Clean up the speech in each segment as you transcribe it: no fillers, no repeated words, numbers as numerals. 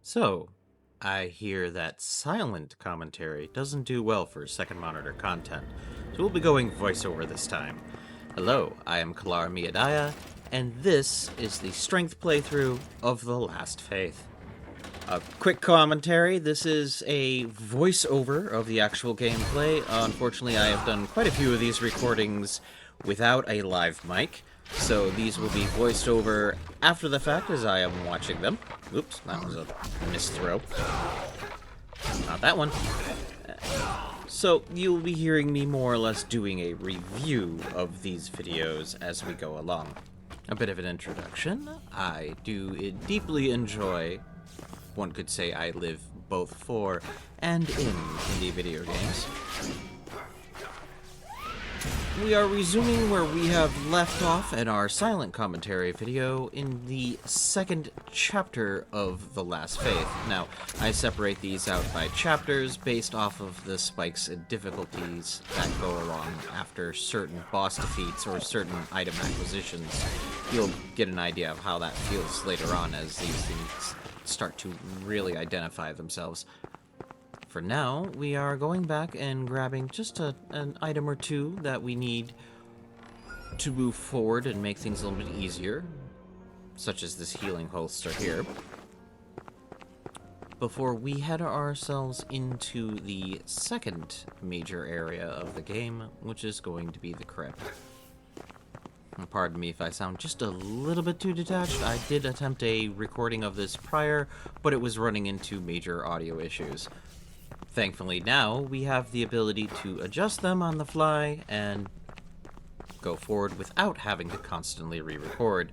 So, I hear that silent commentary doesn't do well for second monitor content, so we'll be going voiceover this time. Hello, I am Kalar Miyadaya, and this is the strength playthrough of The Last Faith. A quick commentary, this is a voiceover of the actual gameplay. Unfortunately, I have done quite a few of these recordings without a live mic, so these will be voiced over after the fact as I am watching them. Oops, that was a missed throw. Not that one. So you'll be hearing me more or less doing a review of these videos as we go along. A bit of an introduction. I do deeply enjoy, one could say I live both for and in indie video games. We are resuming where we have left off in our silent commentary video in the second chapter of The Last Faith. Now, I separate these out by chapters based off of the spikes and difficulties that go along after certain boss defeats or certain item acquisitions. You'll get an idea of how that feels later on as these things start to really identify themselves. For now, we are going back and grabbing just an item or two that we need to move forward and make things a little bit easier, such as this healing holster here, before we head ourselves into the second major area of the game, which is going to be the crypt. Pardon me if I sound just a little bit too detached. I did attempt a recording of this prior, but it was running into major audio issues. Thankfully now, we have the ability to adjust them on the fly and go forward without having to constantly re-record.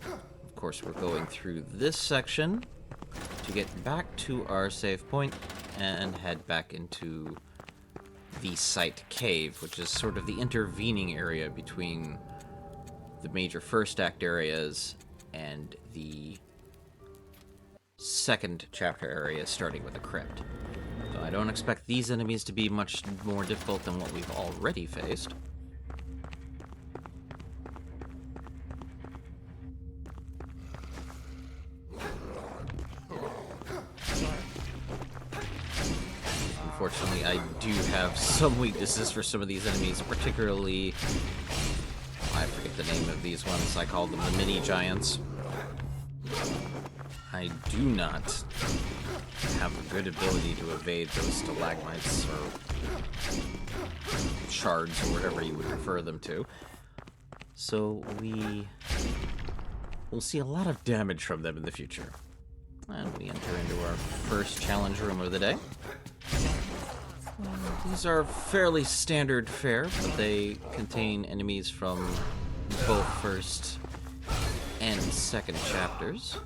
Of course, we're going through this section to get back to our save point and head back into the site cave, which is sort of the intervening area between the major first act areas and the second chapter area, starting with the crypt. So I don't expect these enemies to be much more difficult than what we've already faced. Unfortunately, I do have some weaknesses for some of these enemies, particularly, I forget the name of these ones, I call them the mini giants. I do not have a good ability to evade those stalagmites or shards or whatever you would refer them to. So we'll see a lot of damage from them in the future. And we enter into our first challenge room of the day. These are fairly standard fare, but they contain enemies from both first and second chapters.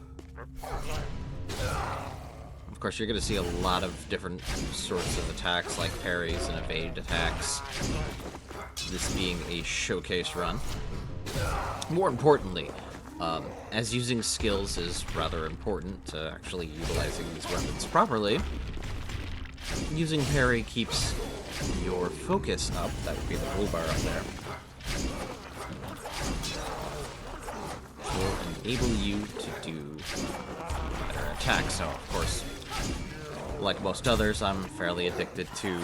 Of course, you're going to see a lot of different sorts of attacks, like parries and evade attacks, this being a showcase run. More importantly, as using skills is rather important to actually utilizing these weapons properly, using parry keeps your focus up. That would be the blue bar up there. Will enable you to do better attacks. So, of course, like most others, I'm fairly addicted to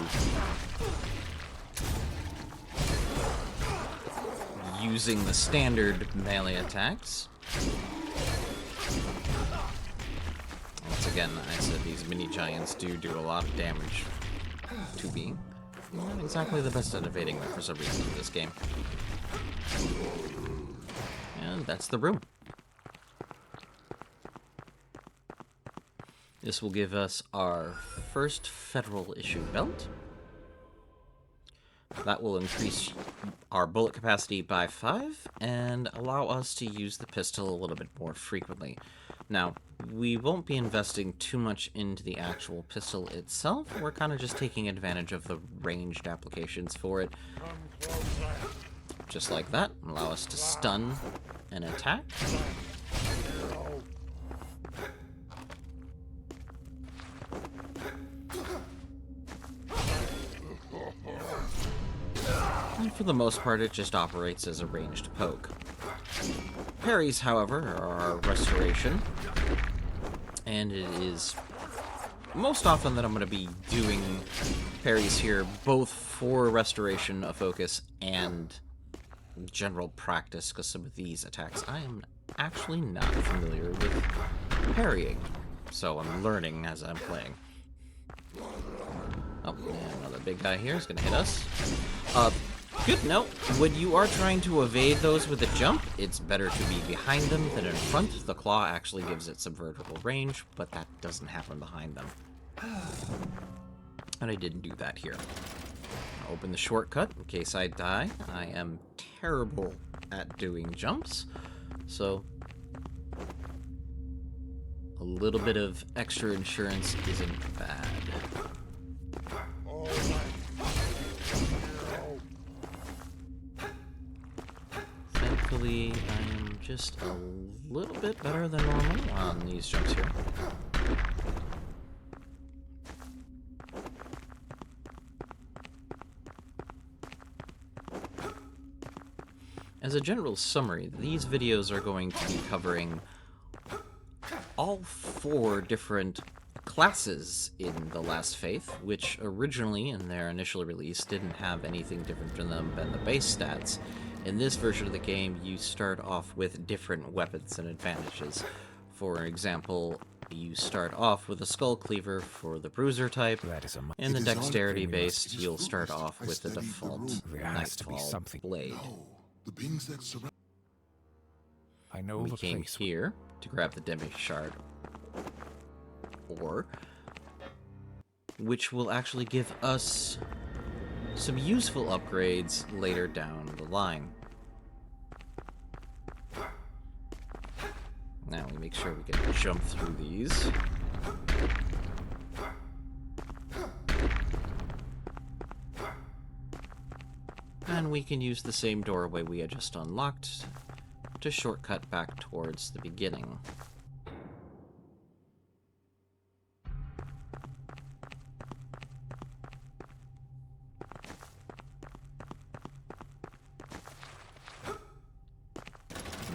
using the standard melee attacks. Once again, I said these mini giants do a lot of damage to me. Not exactly the best at evading them for some reason in this game. And that's the room. This will give us our first federal issue belt. That will increase our bullet capacity by 5 and allow us to use the pistol a little bit more frequently. Now, we won't be investing too much into the actual pistol itself. We're kind of just taking advantage of the ranged applications for it. Just like that, allow us to stun and attack. And for the most part, it just operates as a ranged poke. Parries, however, are restoration, and it is most often that I'm going to be doing parries here, both for restoration of focus and general practice, because some of these attacks I am actually not familiar with parrying, so I'm learning as I'm playing. Oh, and another big guy here is going to hit us. Good note, when you are trying to evade those with a jump, it's better to be behind them than in front. The claw actually gives it some vertical range, but that doesn't happen behind them. And I didn't do that here. I'll open the shortcut in case I die. I am terrible at doing jumps, so a little bit of extra insurance isn't bad. Thankfully, I am just a little bit better than normal on these jumps here. As a general summary, these videos are going to be covering all 4 different classes in The Last Faith, which originally, in their initial release, didn't have anything different from them than the base stats. In this version of the game, you start off with different weapons and advantages. For example, you start off with a Skull Cleaver for the Bruiser type, and the Dexterity-based, you'll start off with the default Nightfall Blade. We came here to grab the Demi Shard ore, which will actually give us some useful upgrades later down the line. Now we make sure we can jump through these. And we can use the same doorway we had just unlocked to shortcut back towards the beginning.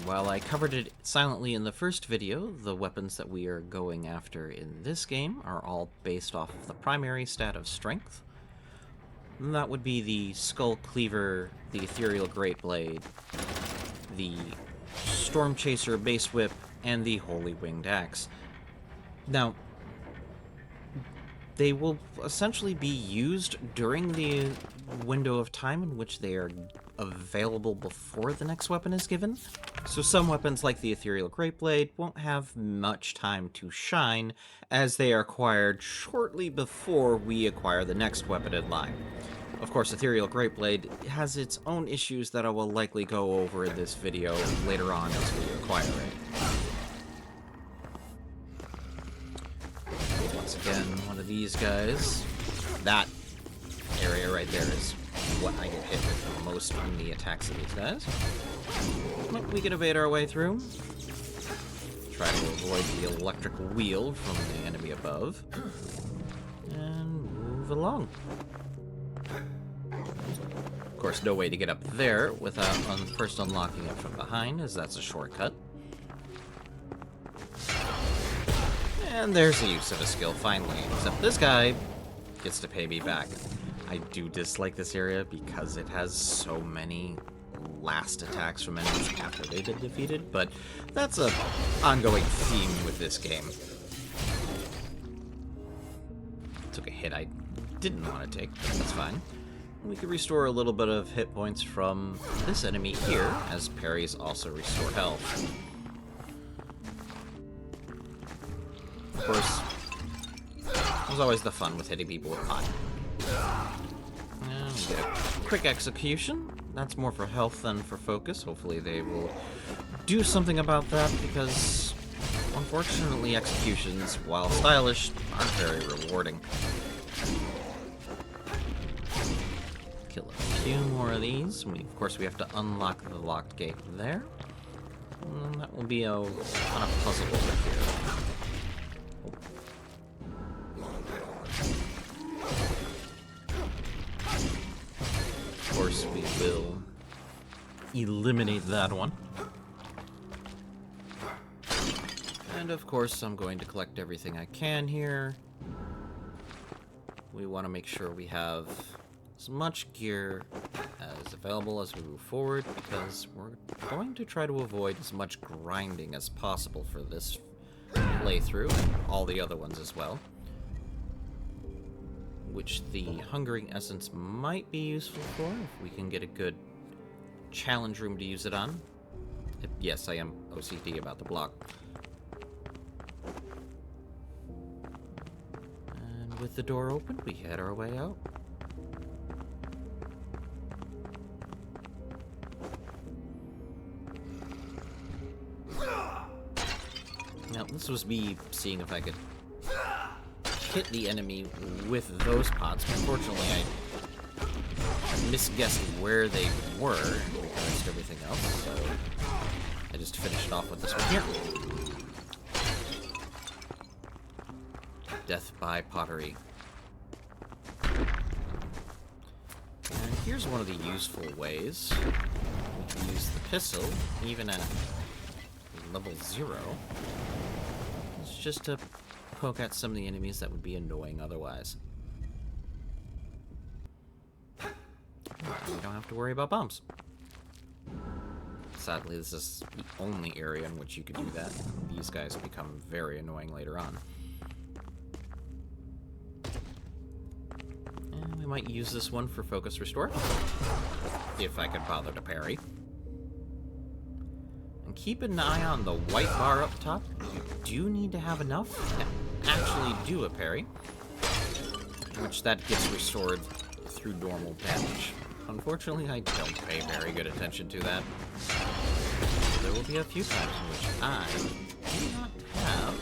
While I covered it silently in the first video, the weapons that we are going after in this game are all based off of the primary stat of Strength. And that would be the Skull Cleaver, the Ethereal Great Blade, the Storm Chaser Base Whip, and the Holy Winged Axe. Now, they will essentially be used during the window of time in which they are available before the next weapon is given. So some weapons like the Ethereal Great Blade won't have much time to shine, as they are acquired shortly before we acquire the next weapon in line. Of course, Ethereal Great Blade has its own issues that I will likely go over in this video later on as we acquire it. Once again, one of these guys. That area right there is what I get hit with the most on the attacks of these guys. But we can evade our way through. Try to avoid the electrical wheel from the enemy above. And move along. Of course, no way to get up there without first unlocking it from behind, as that's a shortcut. And there's the use of a skill, finally. Except this guy gets to pay me back. I do dislike this area because it has so many last attacks from enemies after they've been defeated, but that's an ongoing theme with this game. Took a hit I didn't want to take, but that's fine. We can restore a little bit of hit points from this enemy here, as parries also restore health. Of course, there's always the fun with hitting people with pot. And we get a quick execution. That's more for health than for focus. Hopefully they will do something about that, because unfortunately executions, while stylish, aren't very rewarding. Kill a few more of these. Of course, we have to unlock the locked gate there. And that will be a kind of puzzle over here. Of course, we will eliminate that one. And of course, I'm going to collect everything I can here. We want to make sure we have as much gear as available as we move forward, because we're going to try to avoid as much grinding as possible for this playthrough, and all the other ones as well. Which the Hungering Essence might be useful for, if we can get a good challenge room to use it on. Yes, I am OCD about the block. And with the door open, we head our way out. Now, this was me seeing if I could hit the enemy with those pots. Unfortunately, I misguessed where they were and reversed everything else, so I just finished it off with this one here. Death by pottery. And here's one of the useful ways. We can use the pistol, even at level 0. It's just to poke at some of the enemies that would be annoying otherwise. We don't have to worry about bombs. Sadly, this is the only area in which you can do that. These guys become very annoying later on. And we might use this one for focus restore, if I could bother to parry. And keep an eye on the white bar up top. You do need to have enough to actually do a parry, which that gets restored through normal damage. Unfortunately, I don't pay very good attention to that. There will be a few times in which I do not have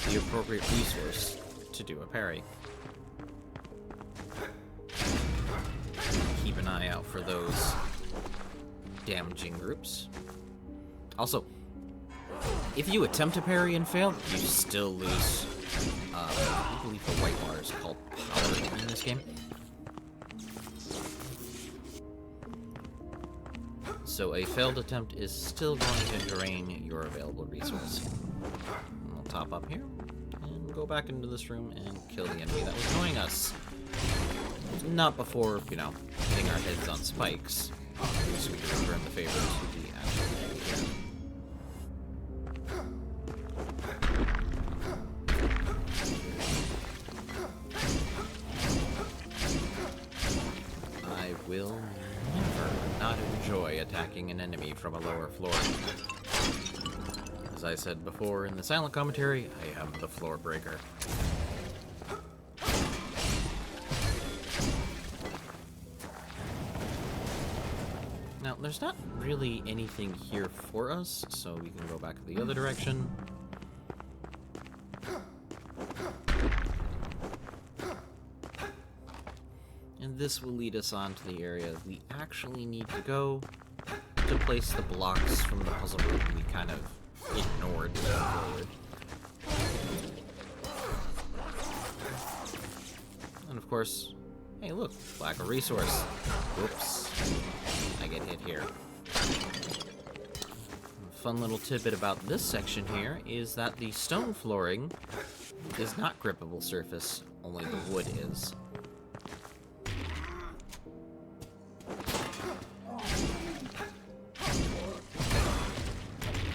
the appropriate resource to do a parry. Keep an eye out for those damaging groups. Also, if you attempt to parry and fail, you still lose. I believe the white bar is called power in this game. So a failed attempt is still going to drain your available resource. And we'll top up here and go back into this room and kill the enemy that was annoying us. Not before, you know, hitting our heads on spikes. So we can return the favor to the actual enemy here. I will never not enjoy attacking an enemy from a lower floor. As I said before in the silent commentary, I am the floor breaker. Now, there's not really anything here for us, so we can go back the other direction. And this will lead us on to the area we actually need to go to place the blocks from the puzzle room we kind of ignored moving forward. And of course, hey look, lack of resource. Whoops. I get hit here. A fun little tidbit about this section here is that the stone flooring is not grippable surface, only the wood is.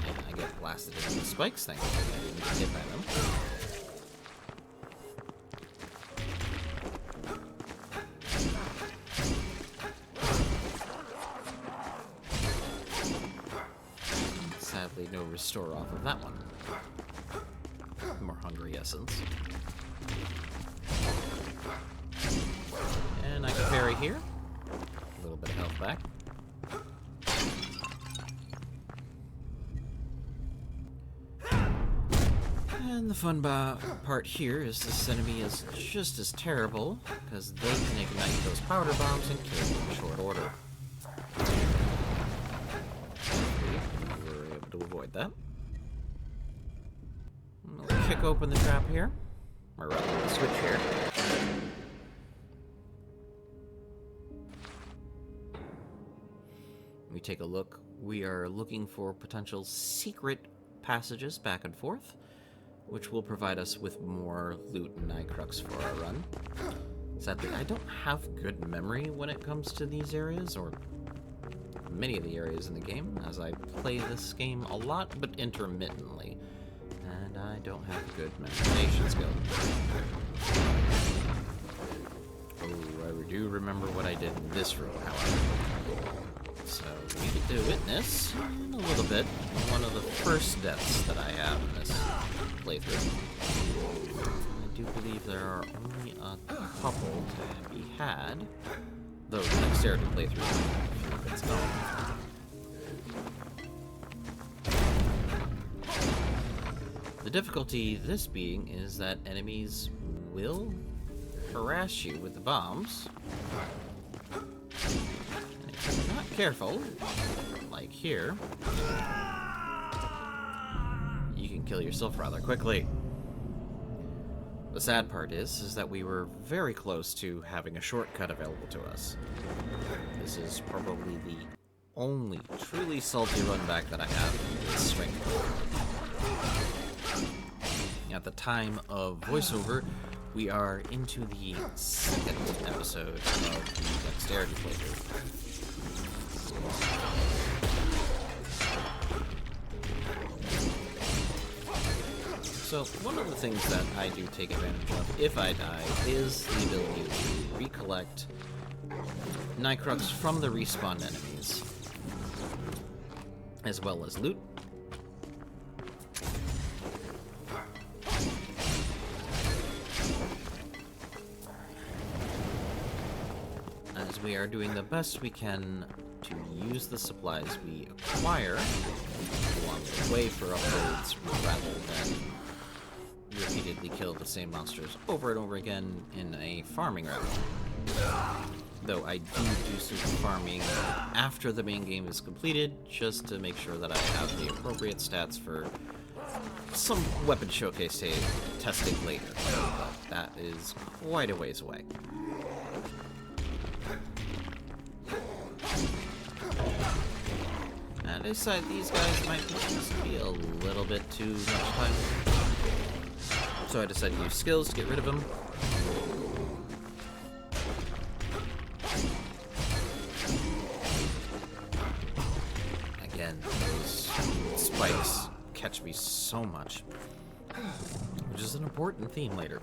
And I get blasted into the spikes, thank you. I didn't get hit by them. Sadly, no restore off of that one. More hungry essence. And I can parry here. A little bit of health back. And the fun part here is this enemy is just as terrible, because they can ignite those powder bombs and kill you in short order. We were able to avoid that. We'll kick open the trap here. Or rather, the switch here. We take a look. We are looking for potential secret passages back and forth, which will provide us with more loot and Nightcrux for our run. Sadly, I don't have good memory when it comes to these areas, or many of the areas in the game, as I play this game a lot, but intermittently. And I don't have good memorization skills. Oh, I do remember what I did in this room, however. So, we get to witness, in a little bit, one of the first deaths that I have in this playthrough. I do believe there are only a couple to be had, though the dexterity playthrough, it's gone. The difficulty this being is that enemies will harass you with the bombs. And if you're not careful, like here, you can kill yourself rather quickly. The sad part is that we were very close to having a shortcut available to us. This is probably the only truly salty run back that I have in this strength. At the time of voiceover, we are into the second episode of the dexterity playthrough. So, one of the things that I do take advantage of if I die is the ability to recollect Nightcrux from the respawn enemies, as well as loot. As we are doing the best we can to use the supplies we acquire along the way for upgrades, rather than repeatedly kill the same monsters over and over again in a farming route. Though I do some farming after the main game is completed, just to make sure that I have the appropriate stats for some weapon showcase testing later. But that is quite a ways away. And I decided these guys might just be a little bit too much time. So I decided to use skills to get rid of them. Again, those spikes catch me so much, which is an important theme later.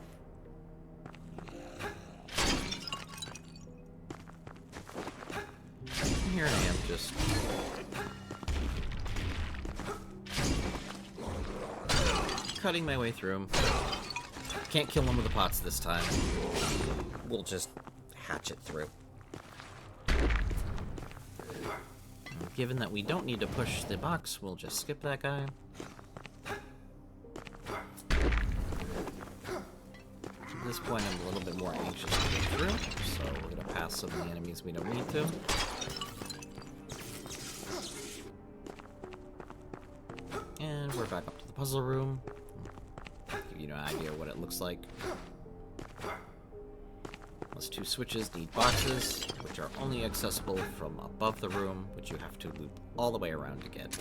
And here I am, just cutting my way through them. Can't kill them with the pots this time. We'll just hatch it through. Given that we don't need to push the box, we'll just skip that guy. At this point, I'm a little bit more anxious to get through, so we're going to pass some of the enemies we don't need to. And we're back up to the puzzle room. Give you an idea what it looks like. Those two switches need boxes, which are only accessible from above the room, which you have to loop all the way around to get.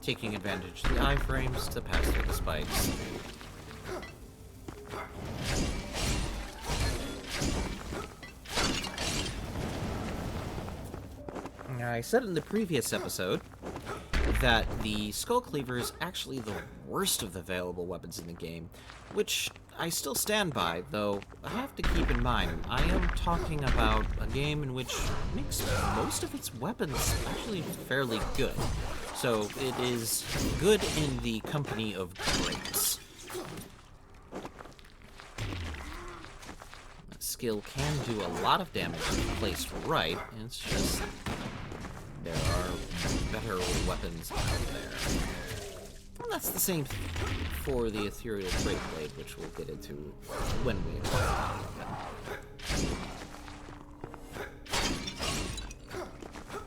Taking advantage of the iframes to pass through the spikes. Now, I said in the previous episode that the Skull Cleaver is actually the worst of the available weapons in the game, which I still stand by, though I have to keep in mind, I am talking about a game in which makes most of its weapons actually fairly good. So it is good in the company of greats. That skill can do a lot of damage if placed right, and it's just there are better weapons out there. And that's the same for the Ethereal Great Blade, which we'll get into when we acquire that weapon.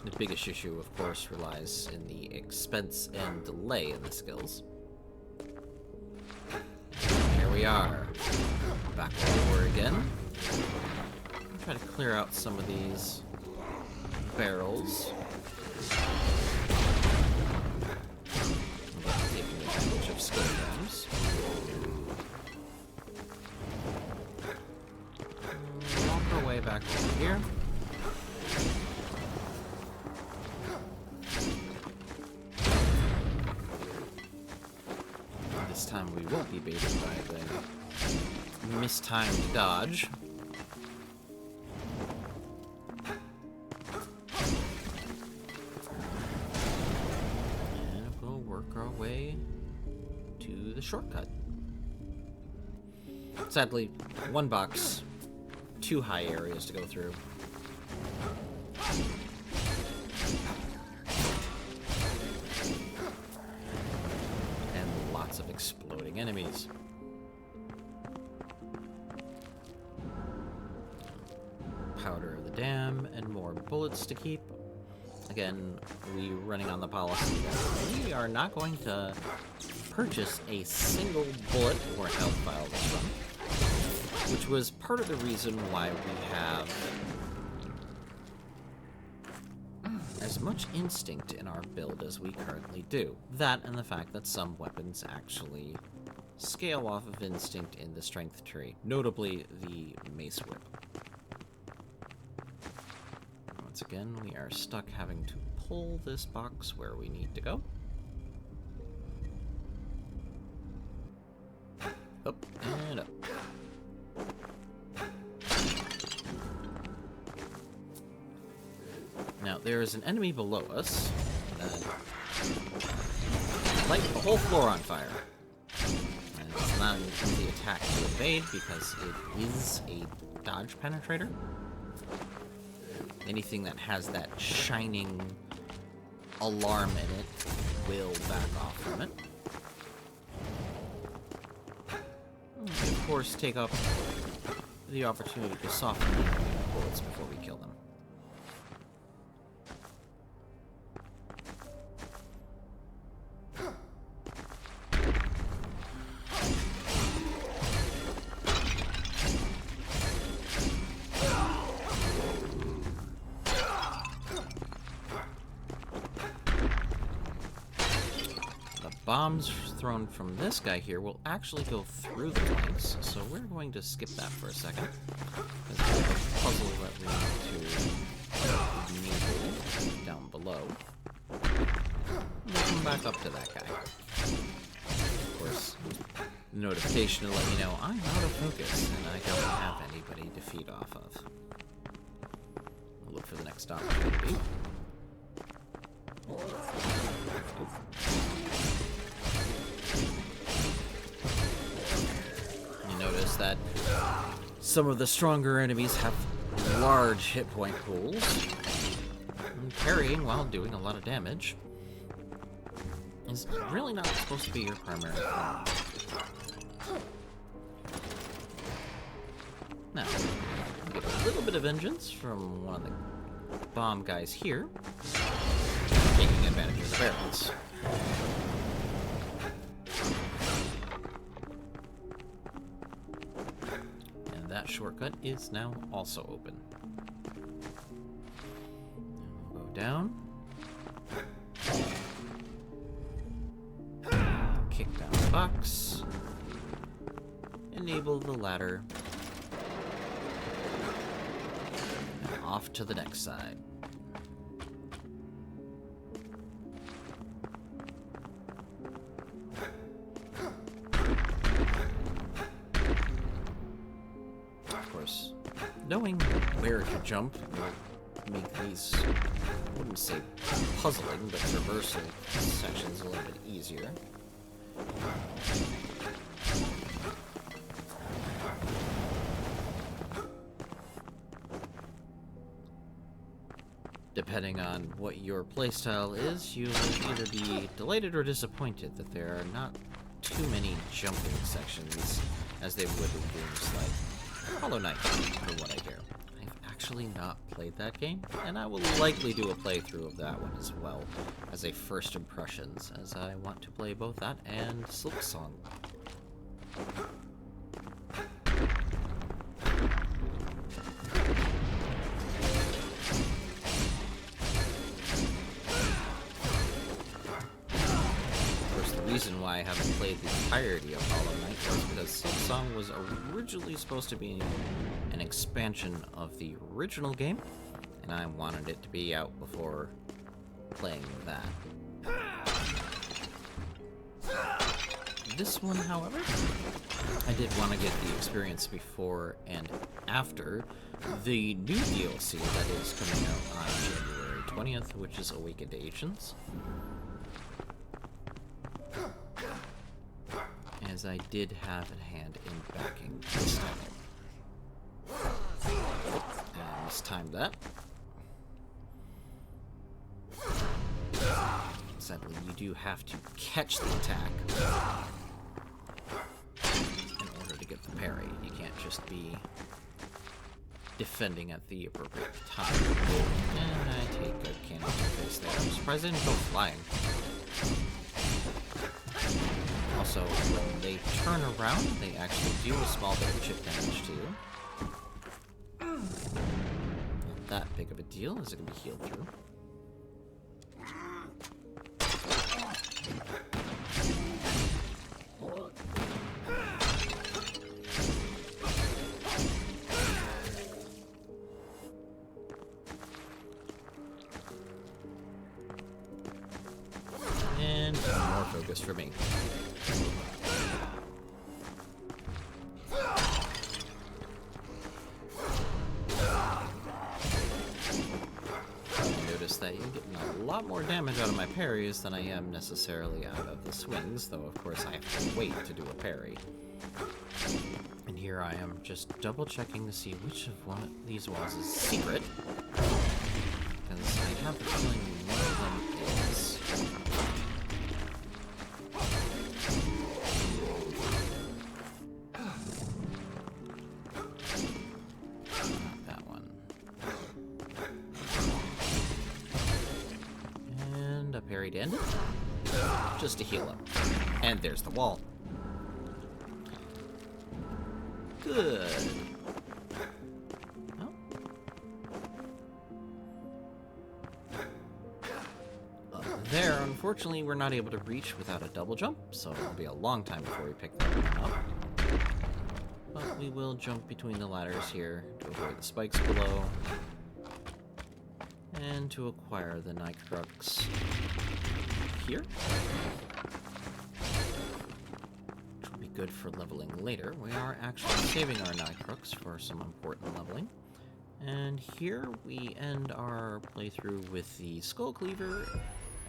The biggest issue, of course, relies in the expense and delay in the skills. Here we are, back where we were again. I'll try to clear out some of these barrels. time we won't be baited by the mistimed dodge. And we'll work our way to the shortcut. Sadly, one box, 2 high areas to go through. And lots of exploding enemies. Powder of the dam and more bullets to keep. Again, we running on the policy that we are not going to purchase a single bullet or health vial this run, which was part of the reason why we have as much instinct in our build as we currently do. That and the fact that some weapons actually scale off of instinct in the strength tree, notably the mace whip. Once again, we are stuck having to pull this box where we need to go. Up and up. Now, there is an enemy below us that light the whole floor on fire. And it's not an easy attack to evade because it is a dodge penetrator. Anything that has that shining alarm in it will back off from it. We, of course, take up the opportunity to soften the bullets before we kill them. Bombs thrown from this guy here will actually go through the planks, so we're going to skip that for a second. Because we have a puzzle that we need to enable down below. We'll come back up to that guy. Of course, the notification to let me know I'm out of focus and I don't have anybody to feed off of. We'll look for the next opportunity. Notice that some of the stronger enemies have large hit point pools, and parrying while doing a lot of damage is really not supposed to be your primary thing. Now, we get a little bit of vengeance from one of the bomb guys here, taking advantage of the barrels. That shortcut is now also open. We'll go down. Kick down the box. Enable the ladder. And off to the next side. Knowing where to jump will make these, I wouldn't say puzzling, but traversal sections a little bit easier. Depending on what your playstyle is, you'll either be delighted or disappointed that there are not too many jumping sections as they would in games like Hollow Knight, for what I hear. I've actually not played that game, and I will likely do a playthrough of that one as well as a first impressions, as I want to play both that and Silksong. The reason why I haven't played the entirety of Hollow Knight was because Silksong was originally supposed to be an expansion of the original game, and I wanted it to be out before playing that. this one, however, I did want to get the experience before and after the new DLC that is coming out on January 20th, which is Awakened Agents. As I did have a hand in backing this title. And I mistimed that. Sadly, you do have to catch the attack in order to get the parry. You can't just be defending at the appropriate time. And I take a cannon to the face there. I'm surprised I didn't go flying. Also, when they turn around, they actually do a small bit of chip damage to you. Not that big of a deal, as it can be healed through. And more focus for me. Notice that you're getting a lot more damage out of my parries than I am necessarily out of the swings, though of course I have to wait to do a parry. And here I am just double checking to see which of these walls is secret, because I have a feeling one of them is. Parried in, just to heal him. And there's the wall. Good. Oh. There, unfortunately, we're not able to reach without a double jump, so it'll be a long time before we pick that one up. But we will jump between the ladders here to avoid the spikes below. And to acquire the Nitro-Crux here. Which will be good for leveling later. We are actually saving our Nitro-Crux for some important leveling. And here we end our playthrough with the Skull Cleaver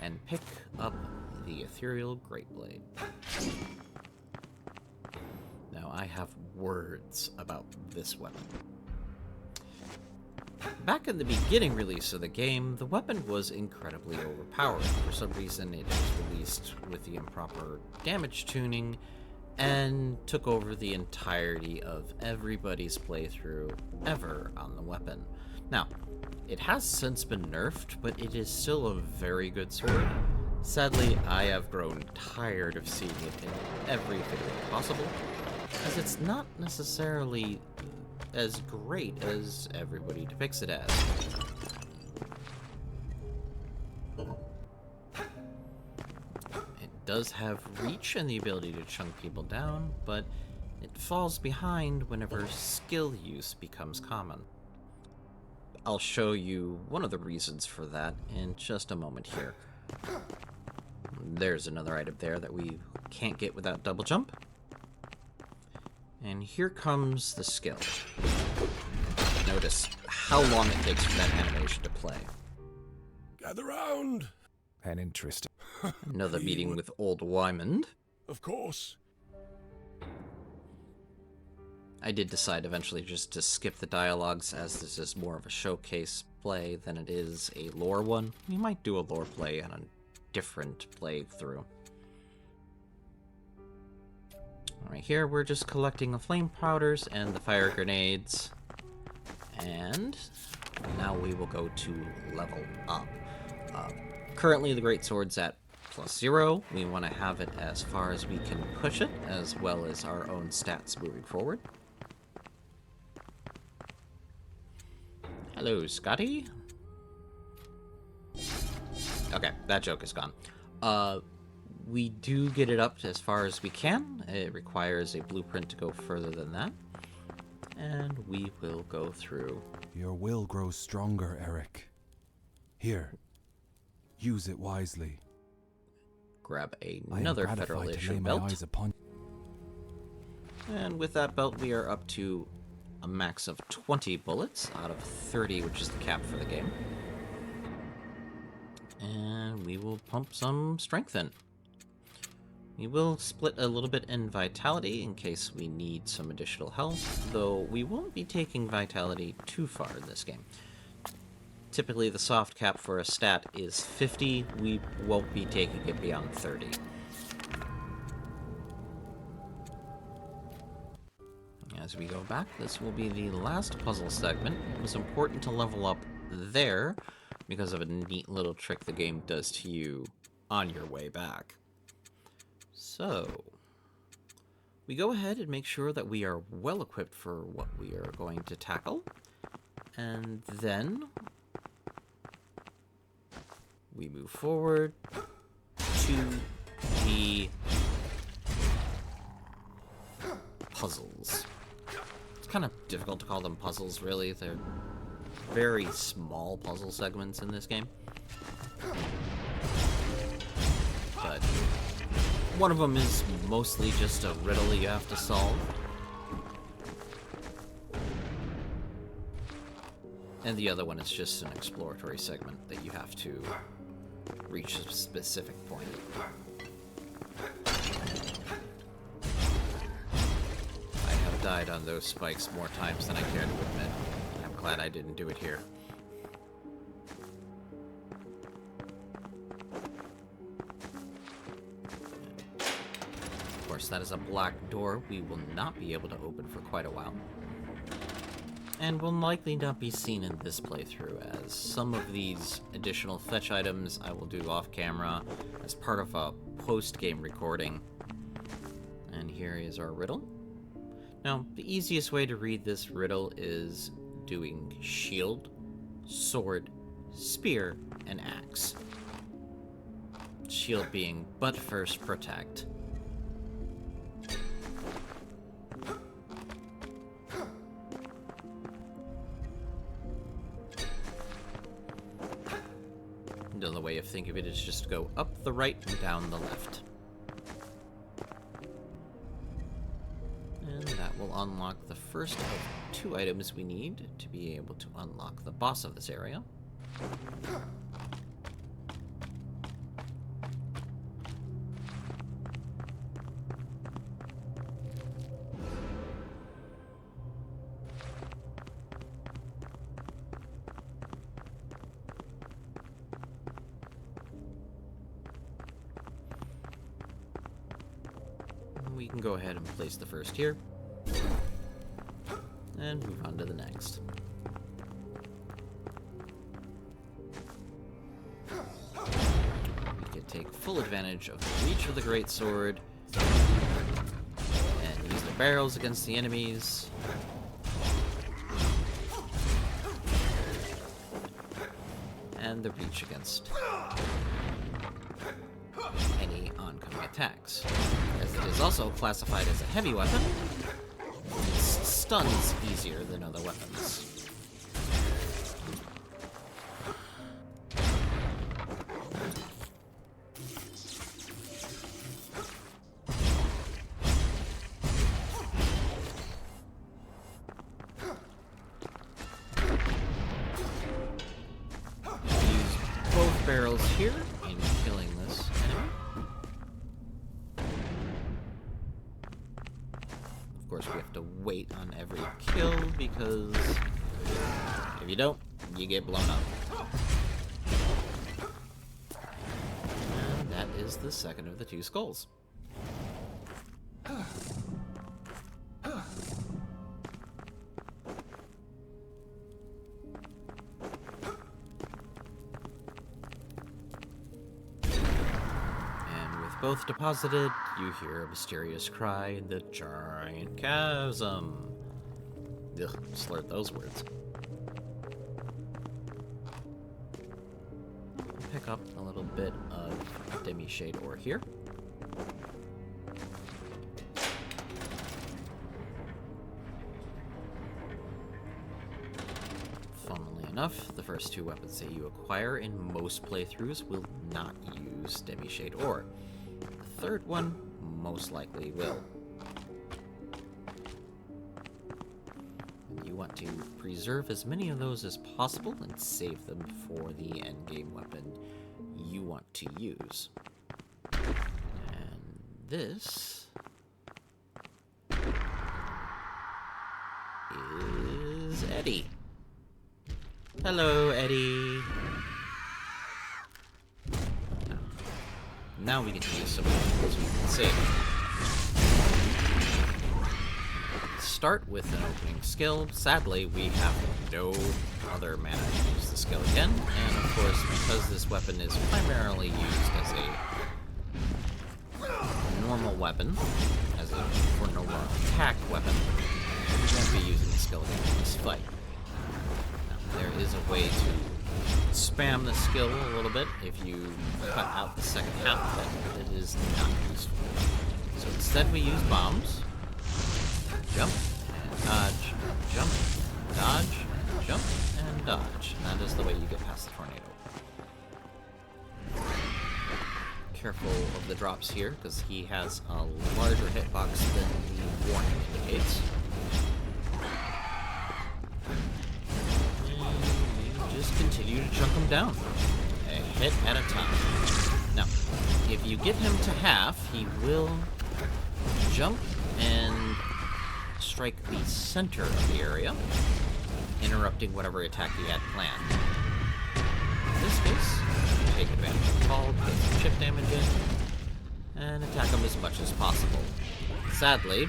and pick up the Ethereal Great Blade. Now I have words about this weapon. Back in the beginning release of the game, the weapon was incredibly overpowered. For some reason, it was released with the improper damage tuning and took over the entirety of everybody's playthrough ever on the weapon. Now, it has since been nerfed, but it is still a very good sword. Sadly, I have grown tired of seeing it in every video possible, as it's not necessarily as great as everybody depicts it as. It does have reach and the ability to chunk people down, but it falls behind whenever skill use becomes common. I'll show you one of the reasons for that in just a moment here. There's another item there that we can't get without double jump. And here comes the skill. Notice how long it takes for that animation to play. Gather round. An interesting. Another meeting with Old Wymond. Of course. I did decide eventually just to skip the dialogues, as this is more of a showcase play than it is a lore one. We might do a lore play on a different playthrough. Right here, we're just collecting the flame powders and the fire grenades. And now we will go to level up. Currently, the greatsword's at +0. We want to have it as far as we can push it, as well as our own stats moving forward. Hello, Scotty. Okay, that joke is gone. We do get it up as far as we can. It requires a blueprint to go further than that. And we will go through. Your will grows stronger, Eric. Here, use it wisely. Grab another Federal issue belt. And with that belt, we are up to a max of 20 bullets out of 30, which is the cap for the game. And we will pump some strength in. We will split a little bit in vitality in case we need some additional health, though we won't be taking vitality too far in this game. Typically, the soft cap for a stat is 50. We won't be taking it beyond 30. As we go back, this will be the last puzzle segment. It was important to level up there because of a neat little trick the game does to you on your way back. So, we go ahead and make sure that we are well equipped for what we are going to tackle. And then we move forward to the puzzles. It's kind of difficult to call them puzzles, really. They're very small puzzle segments in this game. But one of them is mostly just a riddle you have to solve. And the other one is just an exploratory segment that you have to reach a specific point. I have died on those spikes more times than I care to admit. I'm glad I didn't do it here. Of course, that is a black door we will not be able to open for quite a while. And will likely not be seen in this playthrough, as some of these additional fetch items I will do off camera as part of a post-game recording. And here is our riddle. Now, the easiest way to read this riddle is doing shield, sword, spear, and axe. Shield being but first protect. Another way of thinking of it is just to go up the right and down the left. And that will unlock the first of 2 items we need to be able to unlock the boss of this area. We can go ahead and place the first here, and move on to the next. We can take full advantage of the reach of the greatsword, and use the barrels against the enemies. And the reach against any oncoming attacks. As it is also classified as a heavy weapon, it stuns easier than other weapons. Use both barrels here in killing this enemy. Of course, we have to wait on every kill, because if you don't, you get blown up. And that is the second of the 2 skulls. Both deposited, you hear a mysterious cry in the giant chasm. Ugh, slurred those words. Pick up a little bit of demi-shade ore here. Funnily enough, the first 2 weapons that you acquire in most playthroughs will not use demi-shade ore. The third one most likely will. want to preserve as many of those as possible and save them for the endgame weapon you want to use. And this is Eddie. Hello, Eddie. Now we get to use some of those we can save. Start with an opening skill. Sadly, we have no other mana to use the skill again, and of course, because this weapon is primarily used as a normal weapon, for normal attack weapon, we won't be using the skill again in this fight. Now, there is a way to spam the skill a little bit if you cut out the second half of it. It is not useful. So instead we use bombs. Jump, and dodge, jump, dodge, jump, and dodge. And that is the way you get past the tornado. Careful of the drops here, because he has a larger hitbox than the warning indicates. And you just continue to chunk him down, a hit at a time. Now, if you get him to half, he will jump and strike the center of the area, interrupting whatever attack he had planned. In this case, take advantage of the fall, get some chip damage in, and attack him as much as possible. Sadly,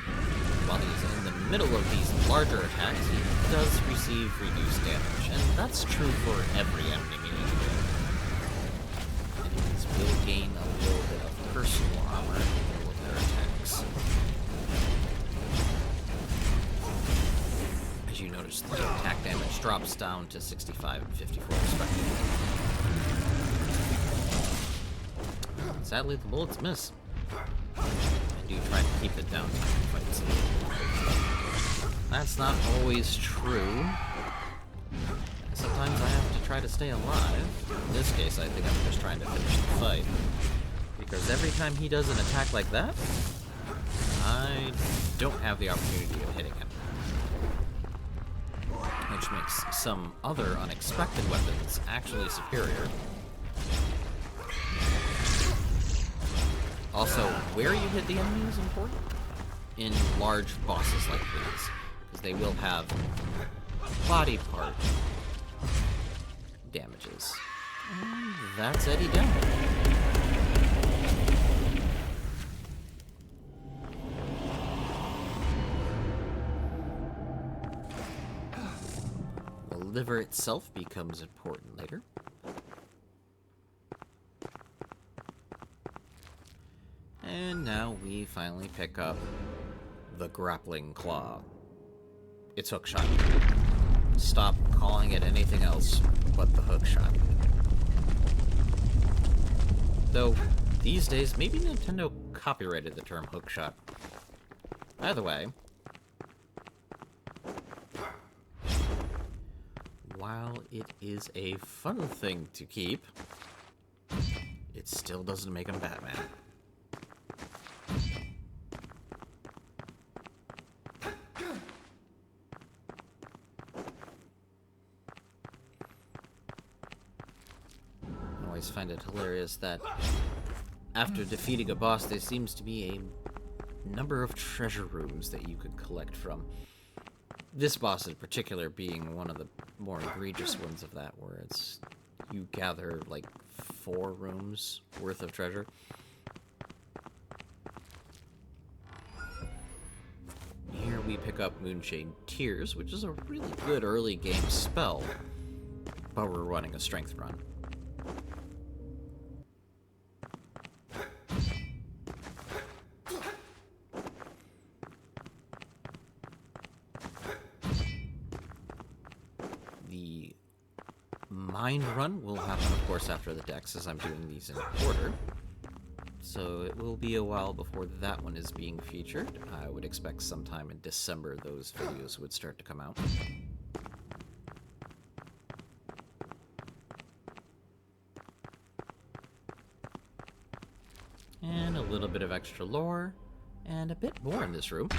while he's in the middle of these larger attacks, he does receive reduced damage, and that's true for every enemy. Enemies will gain a little bit of personal armor in the middle of their attacks. As you notice, the attack damage drops down to 65 and 54 respectively. Sadly, the bullets miss. I do try to keep it down to fights. That's not always true. Sometimes I have to try to stay alive. In this case, I think I'm just trying to finish the fight. Because every time he does an attack like that, I don't have the opportunity of hitting him. Which makes some other unexpected weapons actually superior. Also, where you hit the enemy is important in large bosses like these, because they will have body part damages. And that's Eddie down. The liver itself becomes important later. And now we finally pick up the grappling claw. It's hookshot. Stop calling it anything else but the hookshot. Though, these days, maybe Nintendo copyrighted the term hookshot. Either way, while it is a fun thing to keep, it still doesn't make him Batman. I always find it hilarious that after defeating a boss, there seems to be a number of treasure rooms that you could collect from. This boss in particular being one of the more egregious ones of that, where it's you gather like 4 rooms worth of treasure. Here we pick up Moonshade Tears, which is a really good early game spell, but we're running a strength run. Mind run will happen, of course, after the decks, as I'm doing these in order. So it will be a while before that one is being featured. I would expect sometime in December those videos would start to come out. And a little bit of extra lore, and a bit more in this room,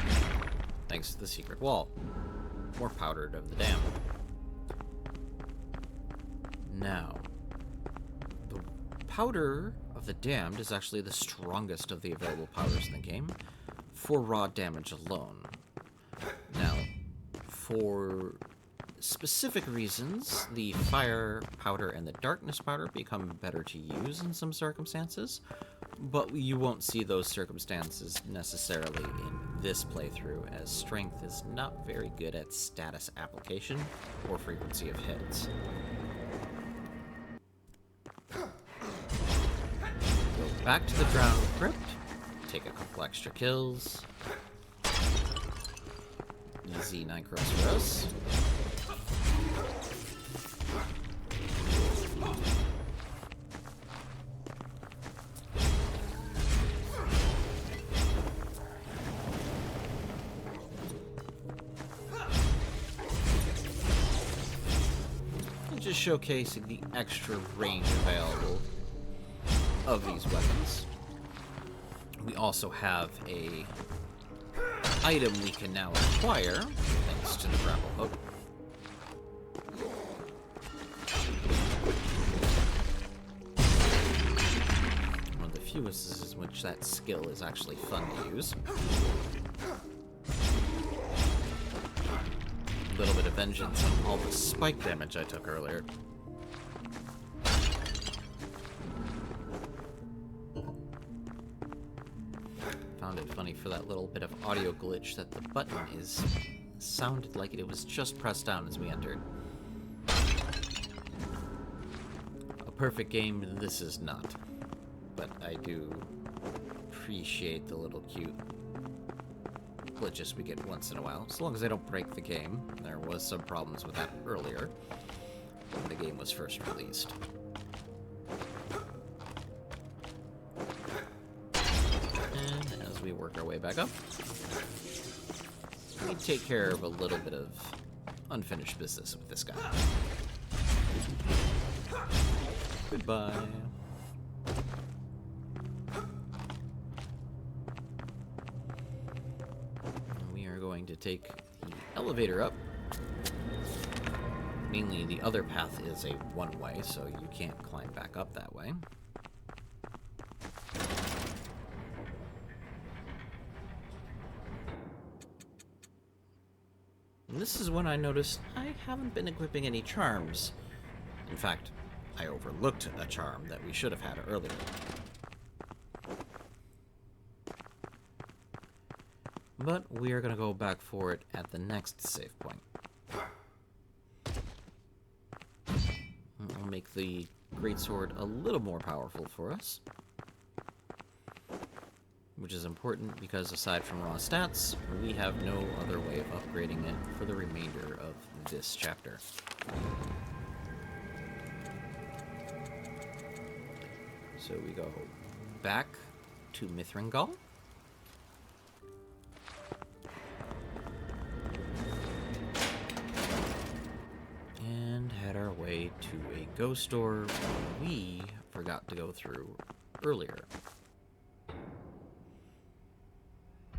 thanks to the secret wall. more powdered of the dam. Now, the powder of the damned is actually the strongest of the available powders in the game for raw damage alone. Now, for specific reasons, the fire powder and the darkness powder become better to use in some circumstances, but you won't see those circumstances necessarily in this playthrough, as strength is not very good at status application or frequency of hits. Go back to the Drowned Crypt, take a couple extra kills. Easy 9 cross for us. Just showcasing the extra range available of these weapons. We also have a item we can now acquire thanks to the grapple hook. One of the few instances in which that skill is actually fun to use. A little bit of vengeance on all the spike damage I took earlier. Found it funny for that little bit of audio glitch that the button sounded like it was just pressed down as we entered. A perfect game this is not, but I do appreciate the little cute glitches we get once in a while, as long as they don't break the game. There was some problems with that earlier when the game was first released. And as we work our way back up, we take care of a little bit of unfinished business with this guy. Goodbye. To take the elevator up. Mainly the other path is a one-way, so you can't climb back up that way. And this is when I noticed I haven't been equipping any charms. In fact, I overlooked a charm that we should have had earlier. But we are going to go back for it at the next save point. We'll make the greatsword a little more powerful for us. Which is important because aside from raw stats, we have no other way of upgrading it for the remainder of this chapter. So we go back to Mithrangal. Head our way to a ghost door we forgot to go through earlier. Of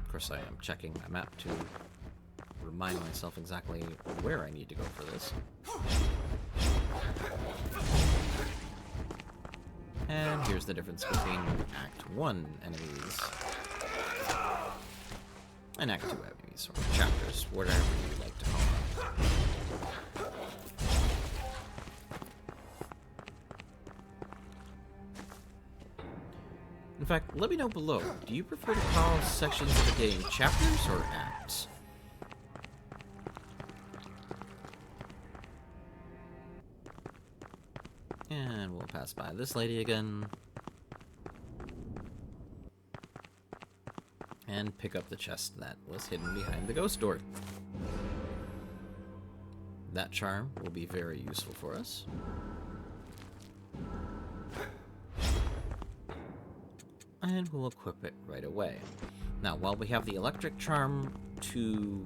course, I am checking my map to remind myself exactly where I need to go for this. And here's the difference between Act 1 enemies and Act 2 enemies, or chapters, whatever you like to call them. In fact, let me know below. Do you prefer to call sections of the game chapters or acts? And we'll pass by this lady again. And pick up the chest that was hidden behind the ghost door. That charm will be very useful for us. And we'll equip it right away. Now, while we have the electric charm to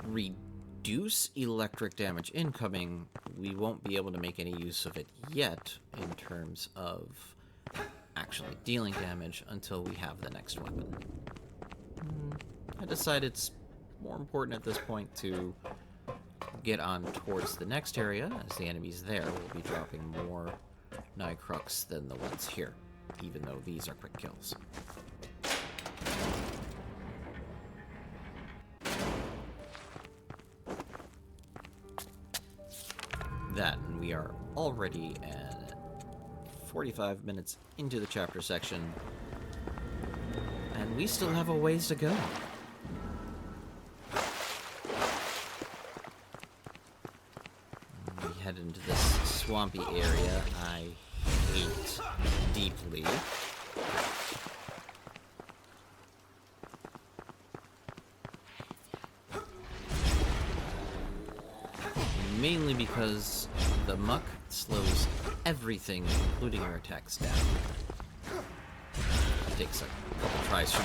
reduce electric damage incoming, we won't be able to make any use of it yet in terms of actually dealing damage until we have the next weapon. I decided it's more important at this point to get on towards the next area, as the enemies there will be dropping more Nycrux than the ones here, even though these are quick kills. That, and we are already at 45 minutes into the chapter section, and we still have a ways to go. We head into this swampy area I hate deeply. Mainly because the muck slows everything, including your attacks, down. It takes a couple tries to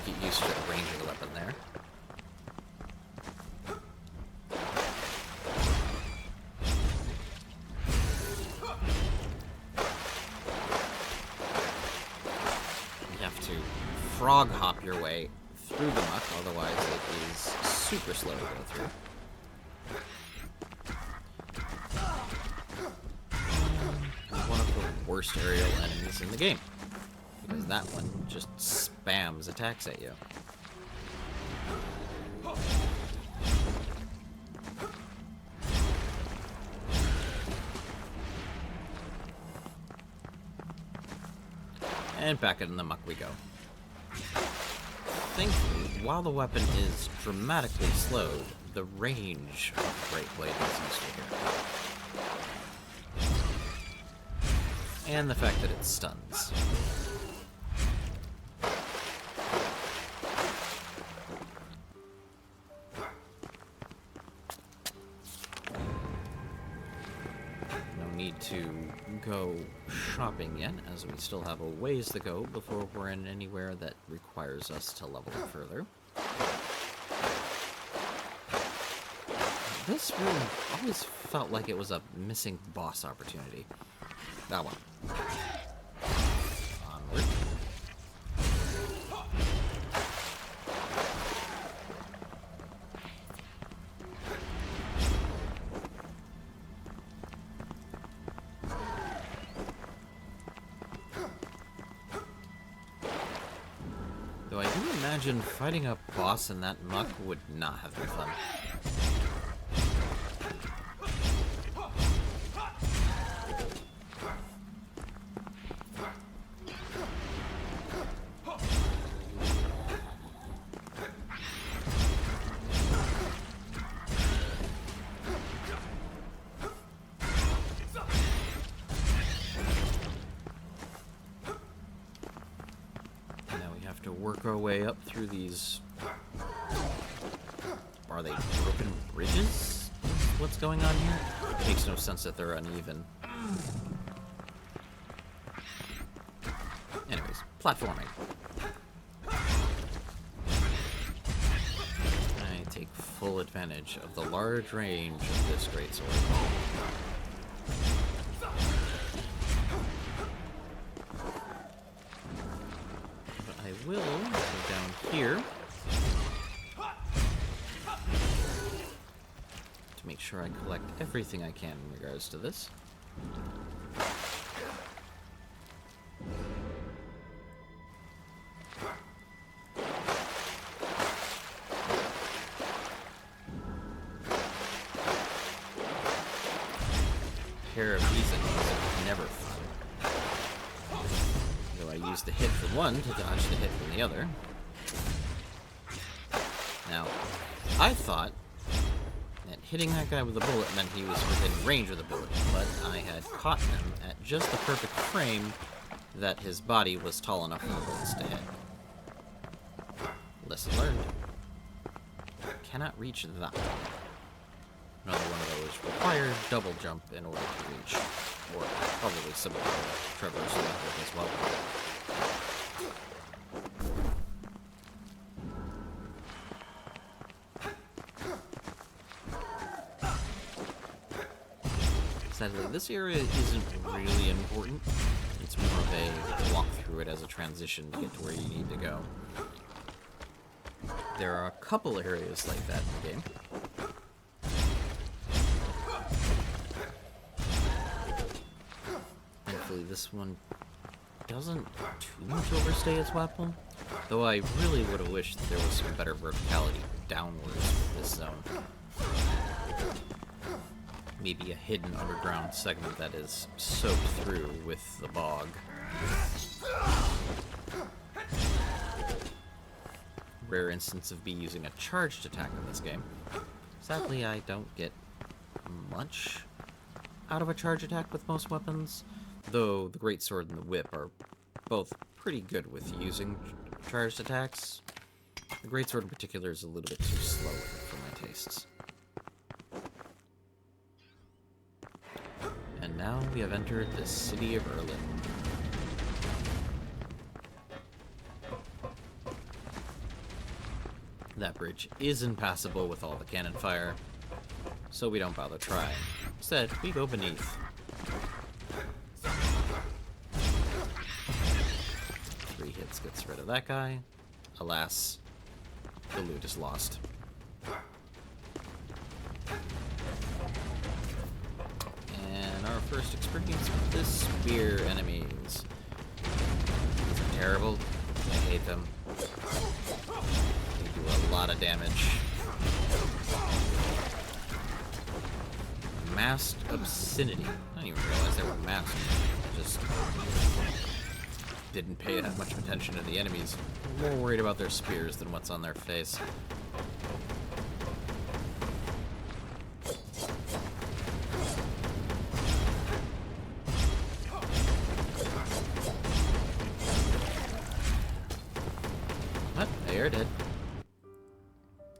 get used to the range of the weapon there. You have to frog hop your way through the muck, otherwise it is super slow to go through. Worst aerial enemies in the game, because that one just spams attacks at you. And back in the muck we go. Thankfully, while the weapon is dramatically slowed, the range of Great Blade is useful here. And the fact that it stuns. No need to go shopping yet, as we still have a ways to go before we're in anywhere that requires us to level up further. This room always felt like it was a missing boss opportunity. That one. Onward. Though I do imagine fighting a boss in that muck would not have been fun. Work our way up through these... Are they broken bridges? What's going on here? It makes no sense that they're uneven. Anyways, platforming. I take full advantage of the large range of this greatsword. I will go down here to make sure I collect everything I can in regards to this. A pair of these enemies are never fun. I use the hit from one to dodge the hit from the other. Now, I thought that hitting that guy with a bullet meant he was within range of the bullet, but I had caught him at just the perfect frame that his body was tall enough for the bullets to hit. Lesson learned. Cannot reach that one. Another one of those required double jump in order to reach, or probably similar to traverse the method as well. Sadly, this area isn't really important. It's more of a walk through it as a transition to get to where you need to go. There are a couple areas like that in the game. this one doesn't too much overstay its weapon, though I really would have wished there was some better verticality downwards with this zone. Maybe a hidden underground segment that is soaked through with the bog. Rare instance of me using a charged attack in this game. Sadly, I don't get much out of a charge attack with most weapons, though the greatsword and the whip are both pretty good with using charged attacks. The greatsword in particular is a little bit too slow with it for my tastes. And now we have entered the city of Erlin. That bridge is impassable with all the cannon fire, so we don't bother trying. Instead, we go beneath. 3 hits gets rid of that guy. Alas, the loot is lost. And our first experience with the spear enemies. These are terrible. I hate them. They do a lot of damage. Masked obscenity. I didn't even realize they were masked. I just didn't pay that much attention to the enemies. I'm more worried about their spears than what's on their face. What? They are dead.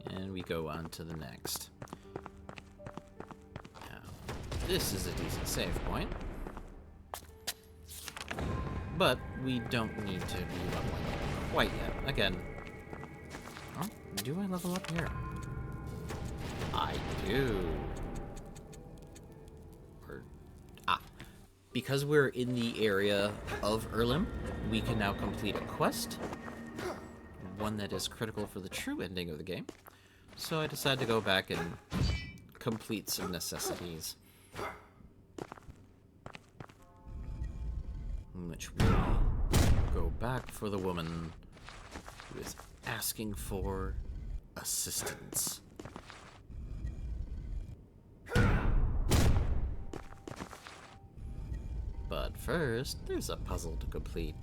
And we go on to the next. This is a decent save point. But we don't need to be leveling up quite yet. Again. Oh, do I level up here? I do. Because we're in the area of Erlim, we can now complete a quest. One that is critical for the true ending of the game. So I decided to go back and complete some necessities. In which we go back for the woman who is asking for assistance. But first, there's a puzzle to complete.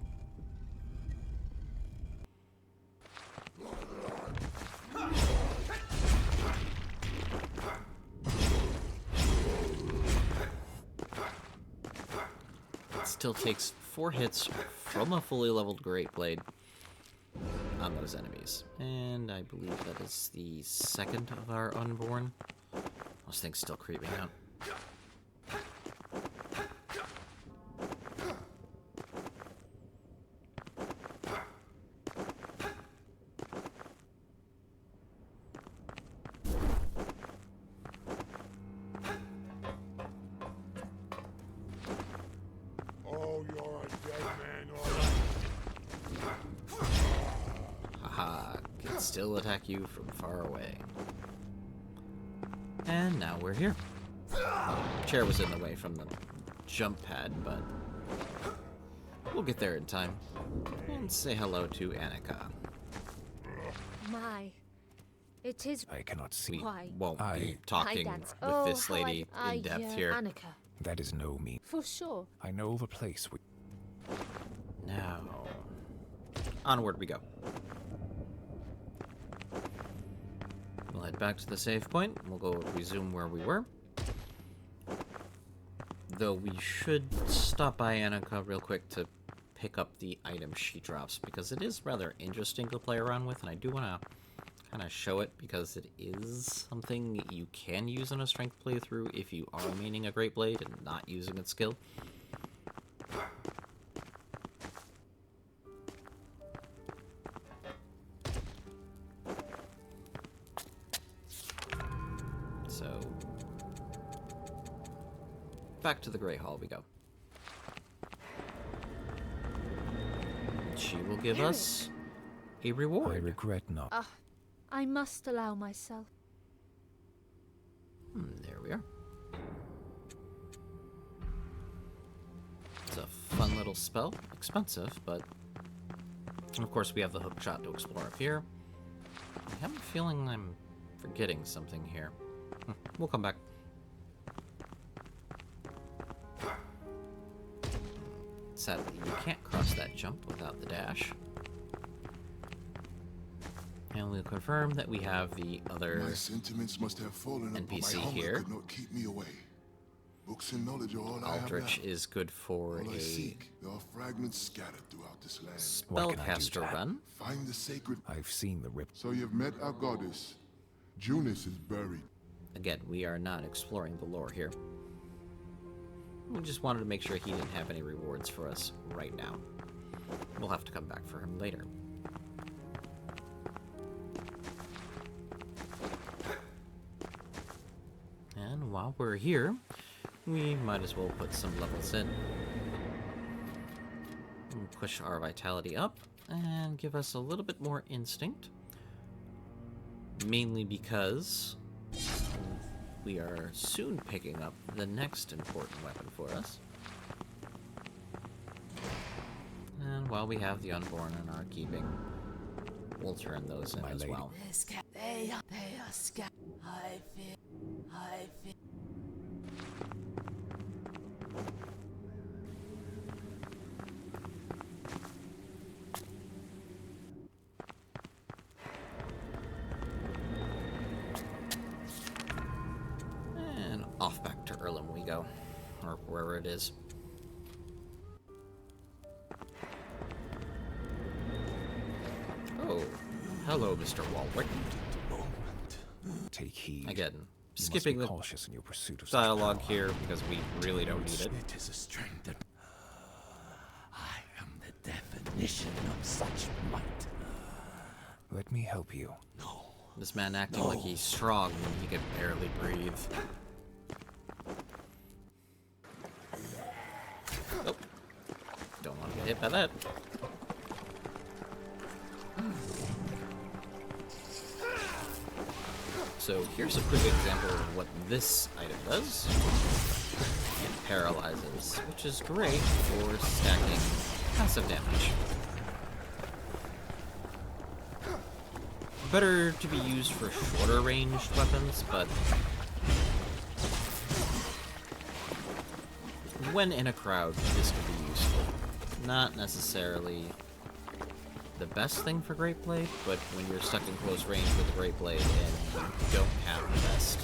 Still takes 4 hits from a fully leveled Great Blade on those enemies. And I believe that is the second of our Unborn. Those things still creep me out. Still attack you from far away. And now we're here. The chair was in the way from the jump pad, but we'll get there in time. And say hello to Annika. My, it is. I cannot see. Why? Won't be talking with Oh, this lady in depth here. Annika. That is no mean. For sure. I know of a place we... Now, onward we go. We'll head back to the save point. We'll go resume where we were. Though we should stop by Annika real quick to pick up the item she drops, because it is rather interesting to play around with, and I do want to kind of show it because it is something you can use in a strength playthrough if you are maining a Great Blade and not using its skill. So, back to the Grey Hall we go. She will give us a reward. I regret not. I must allow myself. There we are. It's a fun little spell. Expensive, but... And of course, we have the hook shot to explore up here. I have a feeling I'm forgetting something here. We'll come back. Sadly, you can't cross that jump without the dash. And we'll confirm that we have the other My sentiments must have fallen, but my NPC hunger here. could not keep me away. Books and knowledge are all I have Aldrich now. is good for All I a seek, there are fragments scattered throughout this land. What can I do, spellcaster Dad? run. Find the sacred. I've seen the rip. So you've met our goddess. Junus is buried. Again, we are not exploring the lore here. We just wanted to make sure he didn't have any rewards for us right now. We'll have to come back for him later. And while we're here, we might as well put some levels in. And push our vitality up and give us a little bit more instinct. Mainly because we are soon picking up the next important weapon for us. And while we have the unborn in our keeping, we'll turn those in My as lady. well. And off back to Erlem we go, or wherever it is. Oh, hello, Mr. Walwick. Take heed. Again, You must skipping be the cautious in your pursuit of such dialogue power. here because we really don't need it. It is a strength that I am the definition of such might. Let me help you. No. This man acting like he's strong when he can barely breathe. Oh. Don't want to get hit by that. So here's a quick example of what this item does. It paralyzes, which is great for stacking passive damage. Better to be used for shorter ranged weapons, but when in a crowd, this can be useful. Not necessarily the best thing for Great Blade, but when you're stuck in close range with a Great Blade and you don't have the best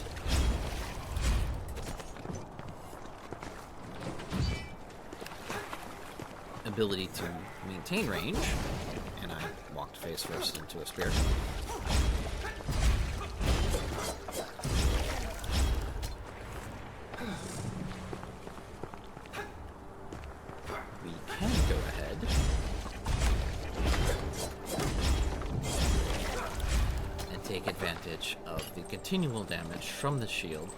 ability to maintain range, and I walked face first into a spear. We can go ahead and take advantage of the continual damage from the shield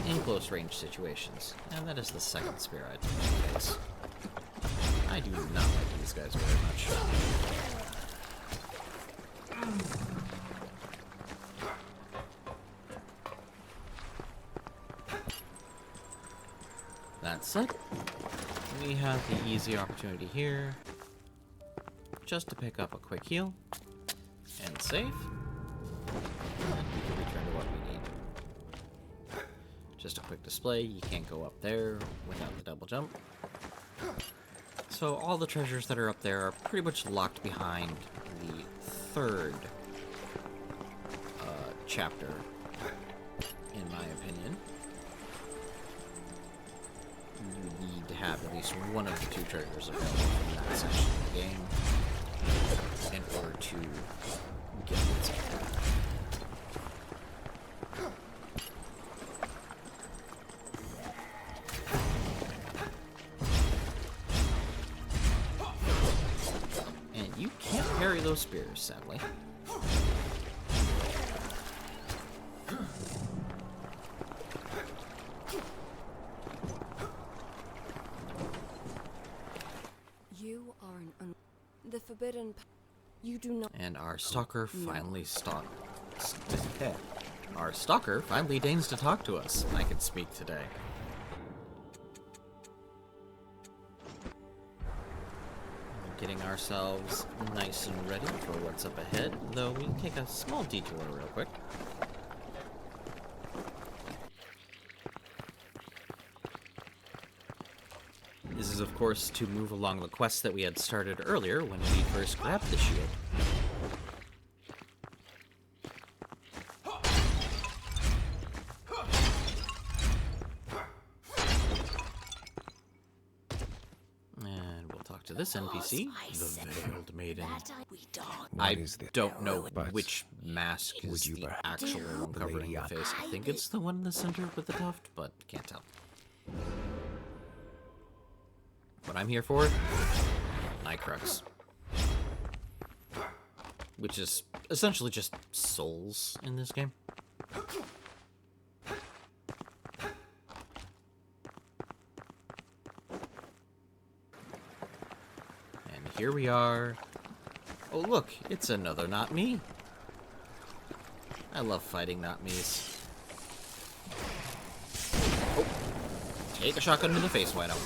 in close range situations. And that is the second spear item in the case. I do not like these guys very much. That said, we have the easy opportunity here just to pick up a quick heal and save, and we can return to what we need. Just a quick display, you can't go up there without the double jump. So all the treasures that are up there are pretty much locked behind the third chapter, in my opinion. You need to have at least one of the two treasures available in that section of the game in order to get what's up there. And you can't parry those spears, sadly. You are the forbidden. You do not. And our stalker finally Our stalker finally deigns to talk to us. I can speak today. getting ourselves nice and ready for what's up ahead, though we can take a small detour real quick. This is, of course, to move along the quest that we had started earlier when we first grabbed the shield. And we'll talk to this NPC, the Veiled Maiden. I don't know which mask is Would you the perhaps actual one the covering lady the up? face. I think it's the one in the center with the tuft, but can't tell. What I'm here for? Nightcrux. Which is essentially just souls in this game. And here we are. Oh look, it's another not me. I love fighting not me's. Oh, take a shotgun to the face, why don't we?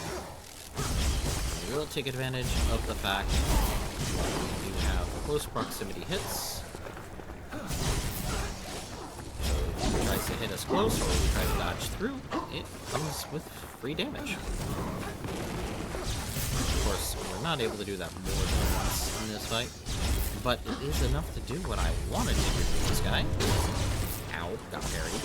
We'll take advantage of the fact you have close proximity hits. So if he tries to hit us close or we try to dodge through, it comes with free damage. Of course, we're not able to do that more than once in this fight, but it is enough to do what I wanted to do with this guy. Ow, got parried.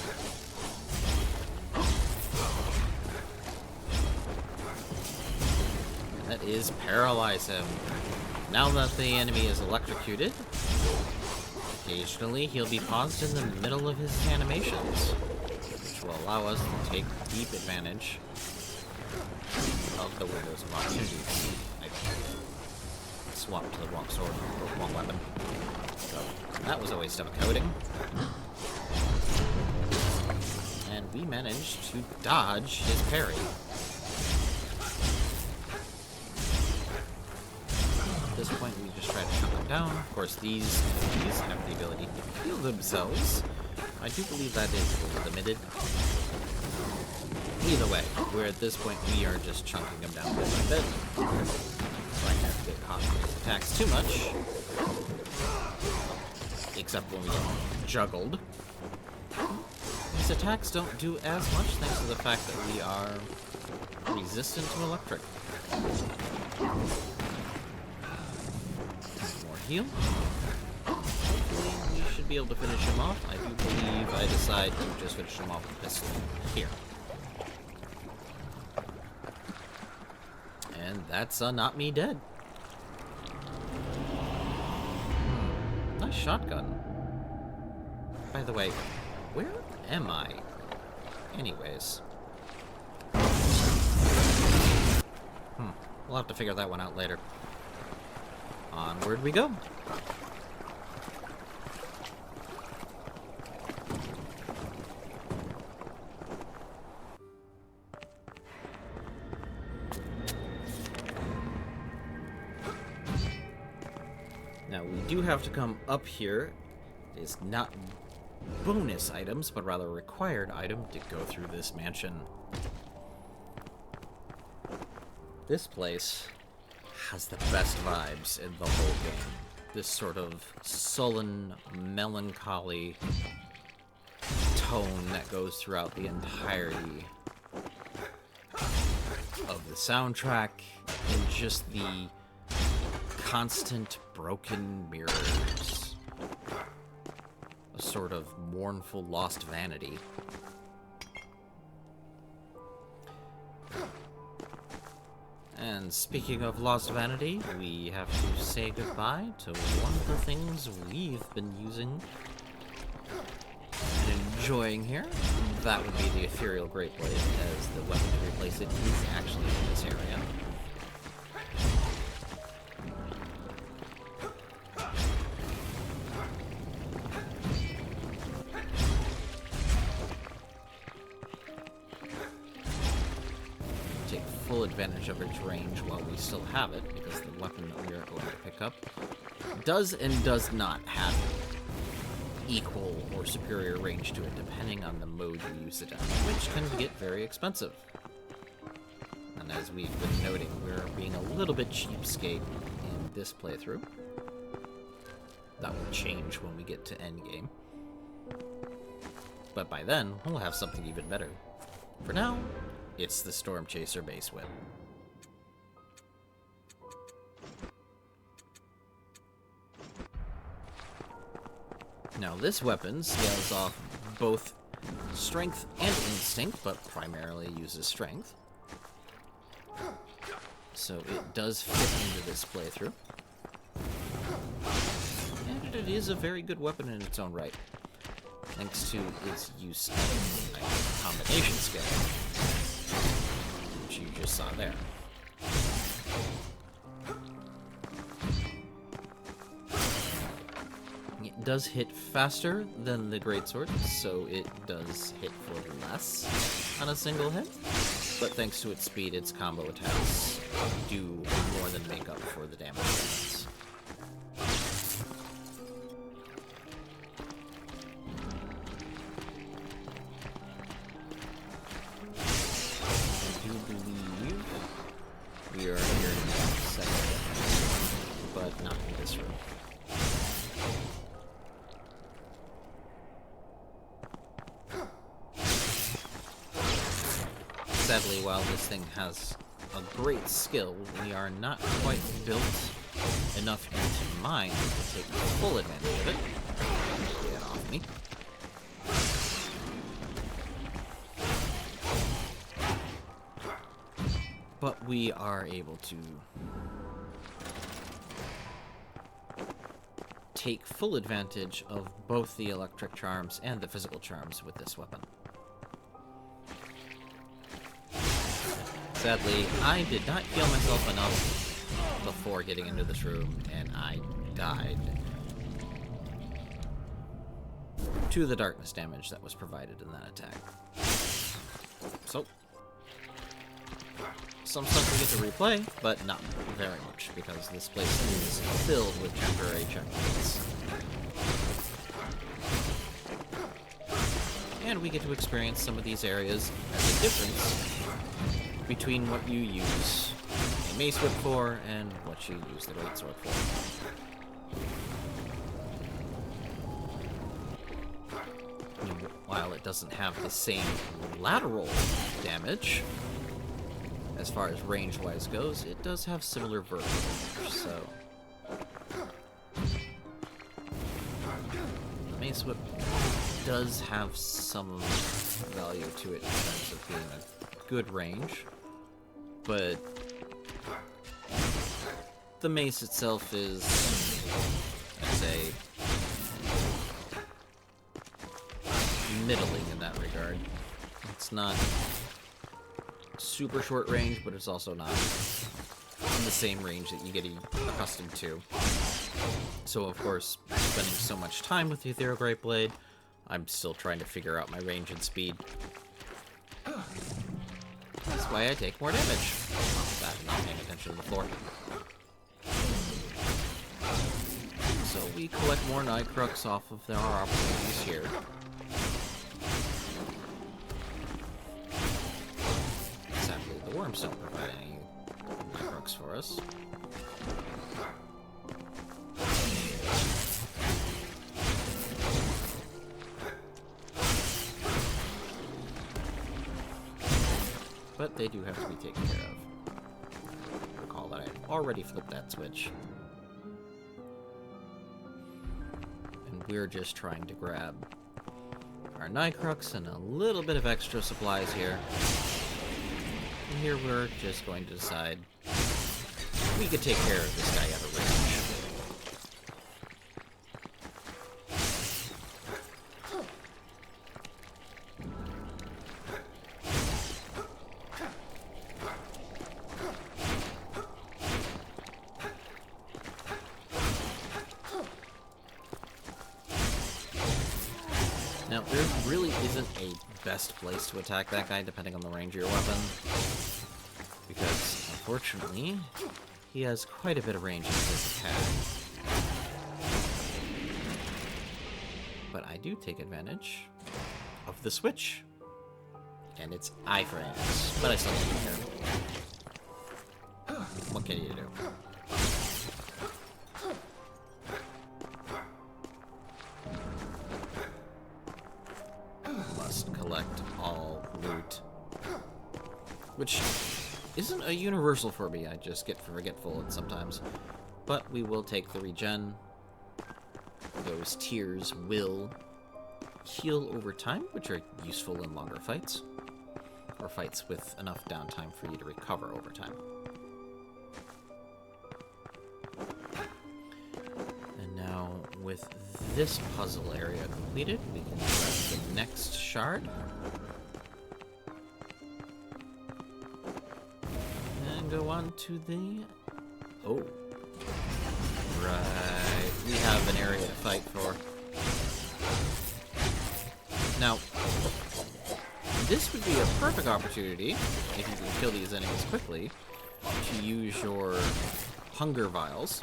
That is paralyze him. Now that the enemy is electrocuted, occasionally he'll be paused in the middle of his animations, which will allow us to take deep advantage of the windows of opportunity. I swapped to the wrong sword, wrong weapon. So that was a waste of a coating. And we managed to dodge his parry. At this point, we just try to chunk them down. Of course, these enemies have the ability to heal themselves. I do believe that is limited. Either way, we're at this point, we are just chunking them down bit by bit. So I can't get caught with his attacks too much. Except when we get juggled. These attacks don't do as much thanks to the fact that we are resistant to electric. Heal. Hopefully we should be able to finish him off. I do believe I decide to just finish him off with pistol here. And that's not me dead. Nice shotgun. By the way, where am I? Anyways. We'll have to figure that one out later. Onward we go. Now we do have to come up here. It's not bonus items, but rather a required item to go through this mansion. This place has the best vibes in the whole game. This sort of sullen, melancholy tone that goes throughout the entirety of the soundtrack, and just the constant broken mirrors. A sort of mournful lost vanity. And speaking of lost vanity, we have to say goodbye to one of the things we've been using and enjoying here. That would be the Ethereal Great Blade, as the weapon to replace it is actually in this area. Full advantage of its range while we still have it, because the weapon that we are going to pick up does and does not have equal or superior range to it, depending on the mode you use it in, which can get very expensive. And as we've been noting, we're being a little bit cheapskate in this playthrough. That will change when we get to endgame. But by then, we'll have something even better. For now, it's the Storm Chaser base whip. Now this weapon scales off both strength and instinct, but primarily uses strength. So it does fit into this playthrough. And it is a very good weapon in its own right, thanks to its use of a combination skill, which you just saw there. It does hit faster than the greatsword, so it does hit for less on a single hit. But thanks to its speed, its combo attacks do more than make up for the damage it does. I do believe we are here in the second, but not in this room. Sadly, while this thing has a great skill, we are not quite built enough into mind to take full advantage of it. Get off me. But we are able to take full advantage of both the electric charms and the physical charms with this weapon. Sadly, I did not heal myself enough before getting into this room, and I died to the darkness damage that was provided in that attack. So, some stuff we get to replay, but not very much, because this place is filled with temporary checkpoints. And we get to experience some of these areas as a difference between what you use a mace whip for and what you use the greatsword for. And while it doesn't have the same lateral damage, as far as range-wise goes, it does have similar vertical damage, so the mace whip does have some value to it in terms of being a good range, but the mace itself is, I'd say, middling in that regard. It's not super short range, but it's also not in the same range that you get accustomed to. So, of course, spending so much time with the Ethereal Great Blade, I'm still trying to figure out my range and speed. That's why I take more damage. I'm not paying attention to the floor. So we collect more Nightcrux off of our opportunities here. Sadly, the worms don't provide any Nightcrux for us. But they do have to be taken care of. Recall that I already flipped that switch. And we're just trying to grab our Nightcrux and a little bit of extra supplies here. And here we're just going to decide we could take care of this guy at a range. Now, there really isn't a best place to attack that guy depending on the range of your weapon, because, unfortunately, he has quite a bit of range in his attack. But I do take advantage of the switch, and it's iframes, but I still don't care. What can you do? which isn't a universal for me. I just get forgetful sometimes. But we will take the regen. Those tears will heal over time, which are useful in longer fights. Or fights with enough downtime for you to recover over time. And now, with this puzzle area completed, we can grab the next shard. And go on to the... Oh. Right. We have an area to fight for. Now, this would be a perfect opportunity, if you can kill these enemies quickly, to use your hunger vials.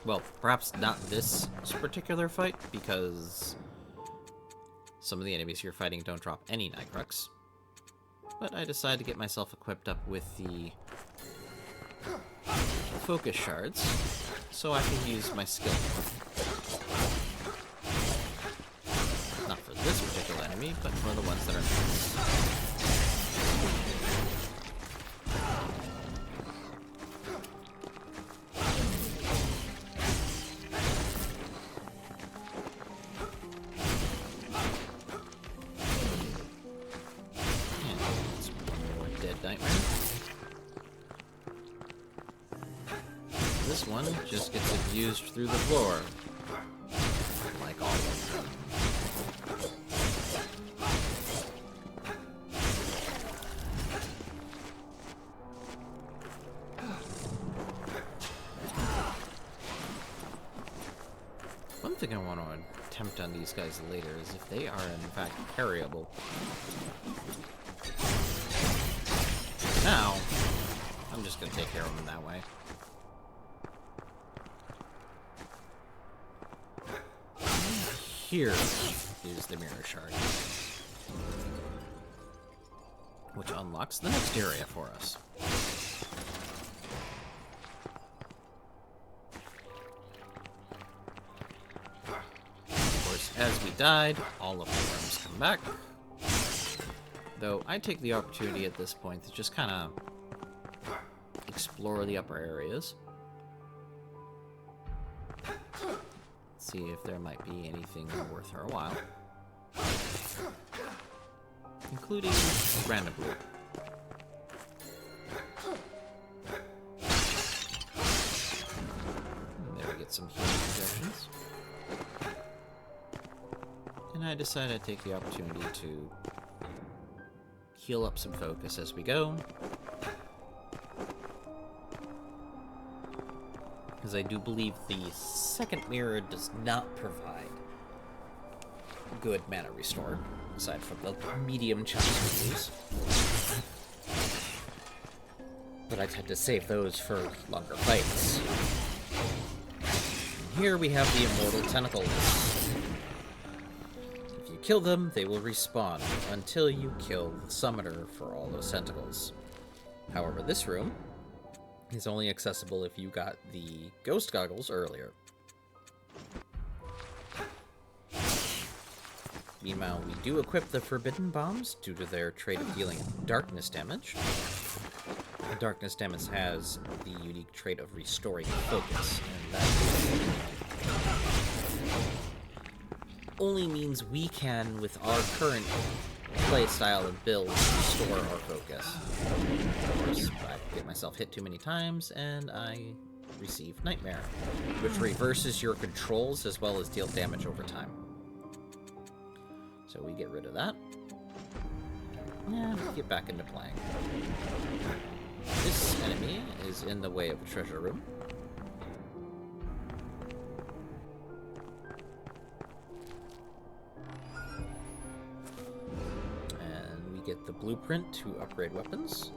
Well, perhaps not this particular fight, because some of the enemies you're fighting don't drop any Nightcrux. But I decided to get myself equipped up with the focus shards, so I can use my skill. Not for this particular enemy, but for the ones that are next. And it's one more dead nightmare. This one just gets abused through the floor. Like all of them. One thing I want to attempt on these guys later is if they are in fact parryable. Now, I'm just going to take care of them that way. Here is the mirror shard, which unlocks the next area for us. Of course, as we died, all of the worms come back. Though I take the opportunity at this point to just kind of explore the upper areas. See if there might be anything worth our while. Including random loot. There we get some healing injections. And I decided to take the opportunity to heal up some focus as we go. Because I do believe the second mirror does not provide good mana restore, aside from the medium chunks we use. But I tend to save those for longer fights. And here we have the immortal tentacles. If you kill them, they will respawn until you kill the summoner for all those tentacles. However, this room is only accessible if you got the ghost goggles earlier. Meanwhile, we do equip the forbidden bombs due to their trait of dealing darkness damage. The darkness damage has the unique trait of restoring focus, and that only means we can, with our current playstyle and build, restore our focus. Of course, I get myself hit too many times, and I receive Nightmare, which reverses your controls as well as deal damage over time. So we get rid of that. And we get back into playing. This enemy is in the way of a treasure room. Get the blueprint to upgrade weapons.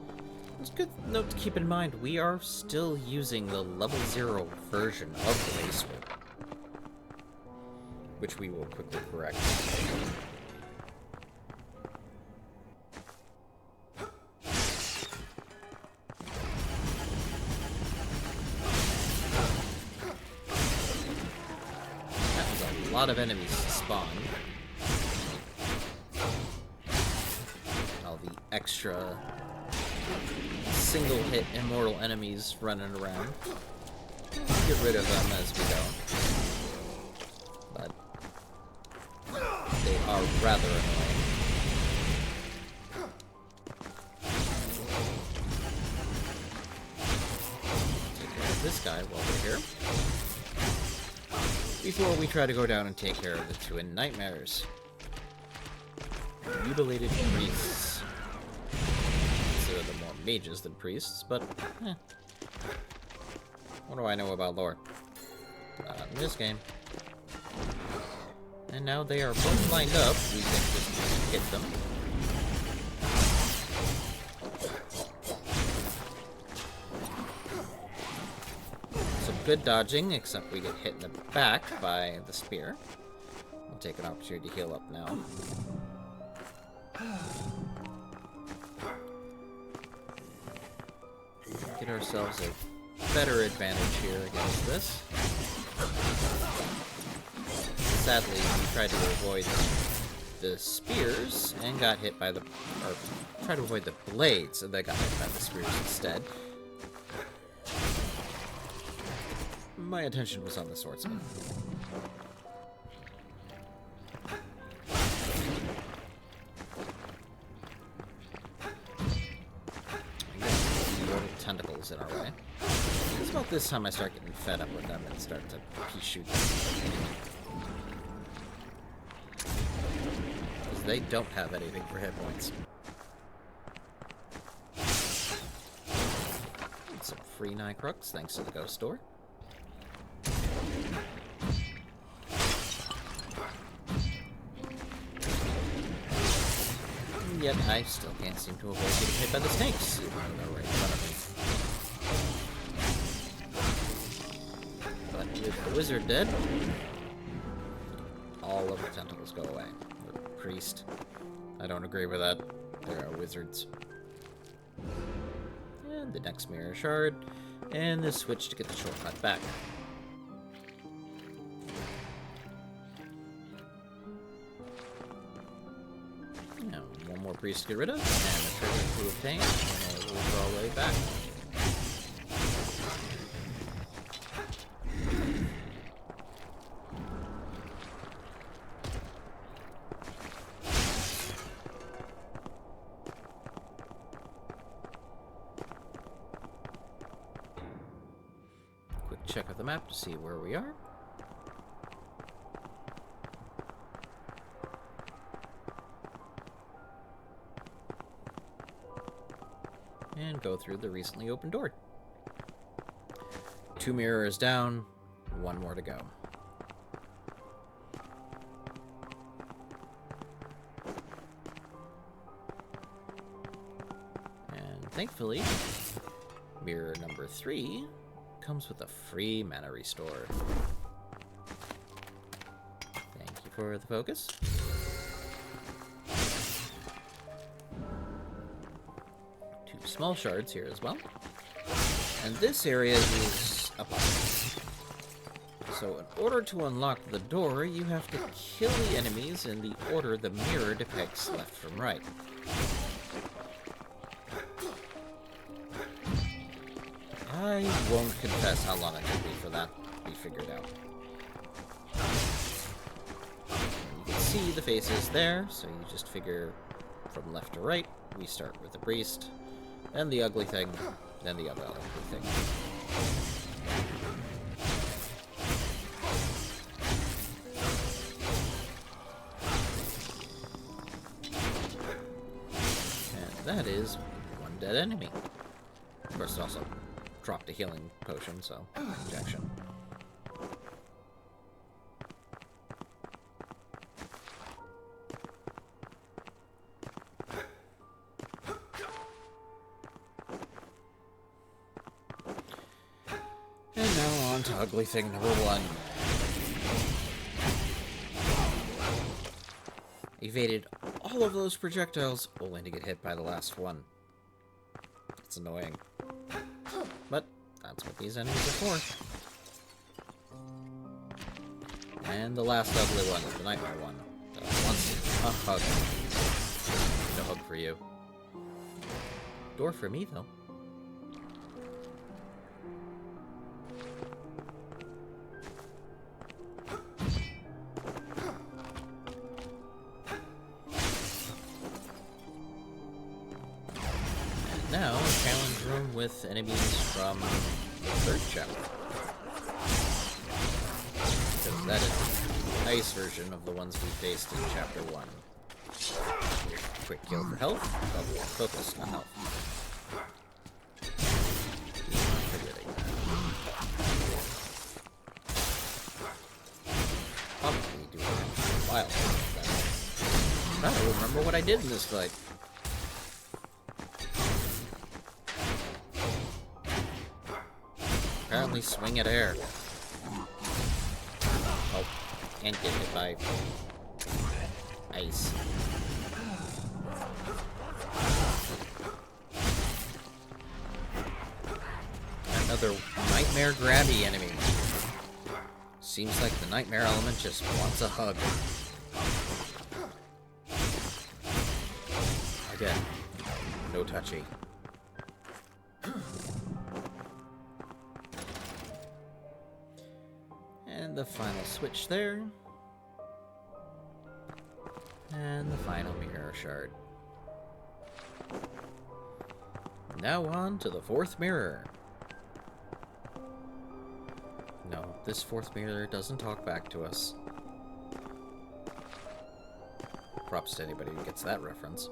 It's a good note to keep in mind, we are still using the level 0 version of the mace whip, which we will quickly correct. That was a lot of enemies to spawn. The extra single-hit immortal enemies running around. Get rid of them as we go. But they are rather annoying. Take care of this guy while we're here. Before we try to go down and take care of the twin nightmares. Mutilated priests. Consider them more mages than priests, but what do I know about lore? Not in this game. And now they are both lined up. We can just hit them. Some good dodging, except we get hit in the back by the spear. We'll take an opportunity to heal up now. Get ourselves a better advantage here against this. Sadly, we tried to avoid the spears and got hit by the... or tried to avoid the blades and they got hit by the spears instead. My attention was on the swordsman. Tentacles in our way. It's about this time I start getting fed up with them and start to pea-shoot them. Because they don't have anything for hit points. And some free Nycrux thanks to the ghost store. And yet I still can't seem to avoid getting hit by the snakes, even though they're right in front of me. With the wizard dead, all of the tentacles go away. The priest, I don't agree with that. There are wizards. And the next mirror shard, and the switch to get the shortcut back. Now, one more priest to get rid of, and a treasure to obtain, and we'll draw our way back. Check out the map to see where we are. And go through the recently opened door. 2 mirrors down, 1 more to go. And thankfully, mirror number 3 comes with a free mana restore. Thank you for the focus. 2 small shards here as well. And this area is up. So in order to unlock the door, you have to kill the enemies in the order the mirror depicts left from right. I won't confess how long it took me for that to be figured out. You can see the faces there, so you just figure from left to right. We start with the priest, then the ugly thing, then the other ugly thing. And that is 1 dead enemy. Of course, it also dropped a healing potion, so injection. And now on to ugly thing number 1. Evaded all of those projectiles, only to get hit by the last one. It's annoying. But that's what these enemies are for. And the last ugly one is the nightmare one. That wants a hug. No hug for you. Door for me, though. And now, a challenge room with enemies from the third chapter. Because that is the ice version of the ones we faced in chapter 1. Quick kill for health, double focus on health. Keep on forgetting that. Probably do it for a while. I don't remember what I did in this fight. Apparently swing at air. Oh, and get hit by ice. Another nightmare grabby enemy. Seems like the nightmare element just wants a hug. Again, no touchy. And the final switch there. And the final mirror shard. Now on to the fourth mirror. No, this fourth mirror doesn't talk back to us. Props to anybody who gets that reference.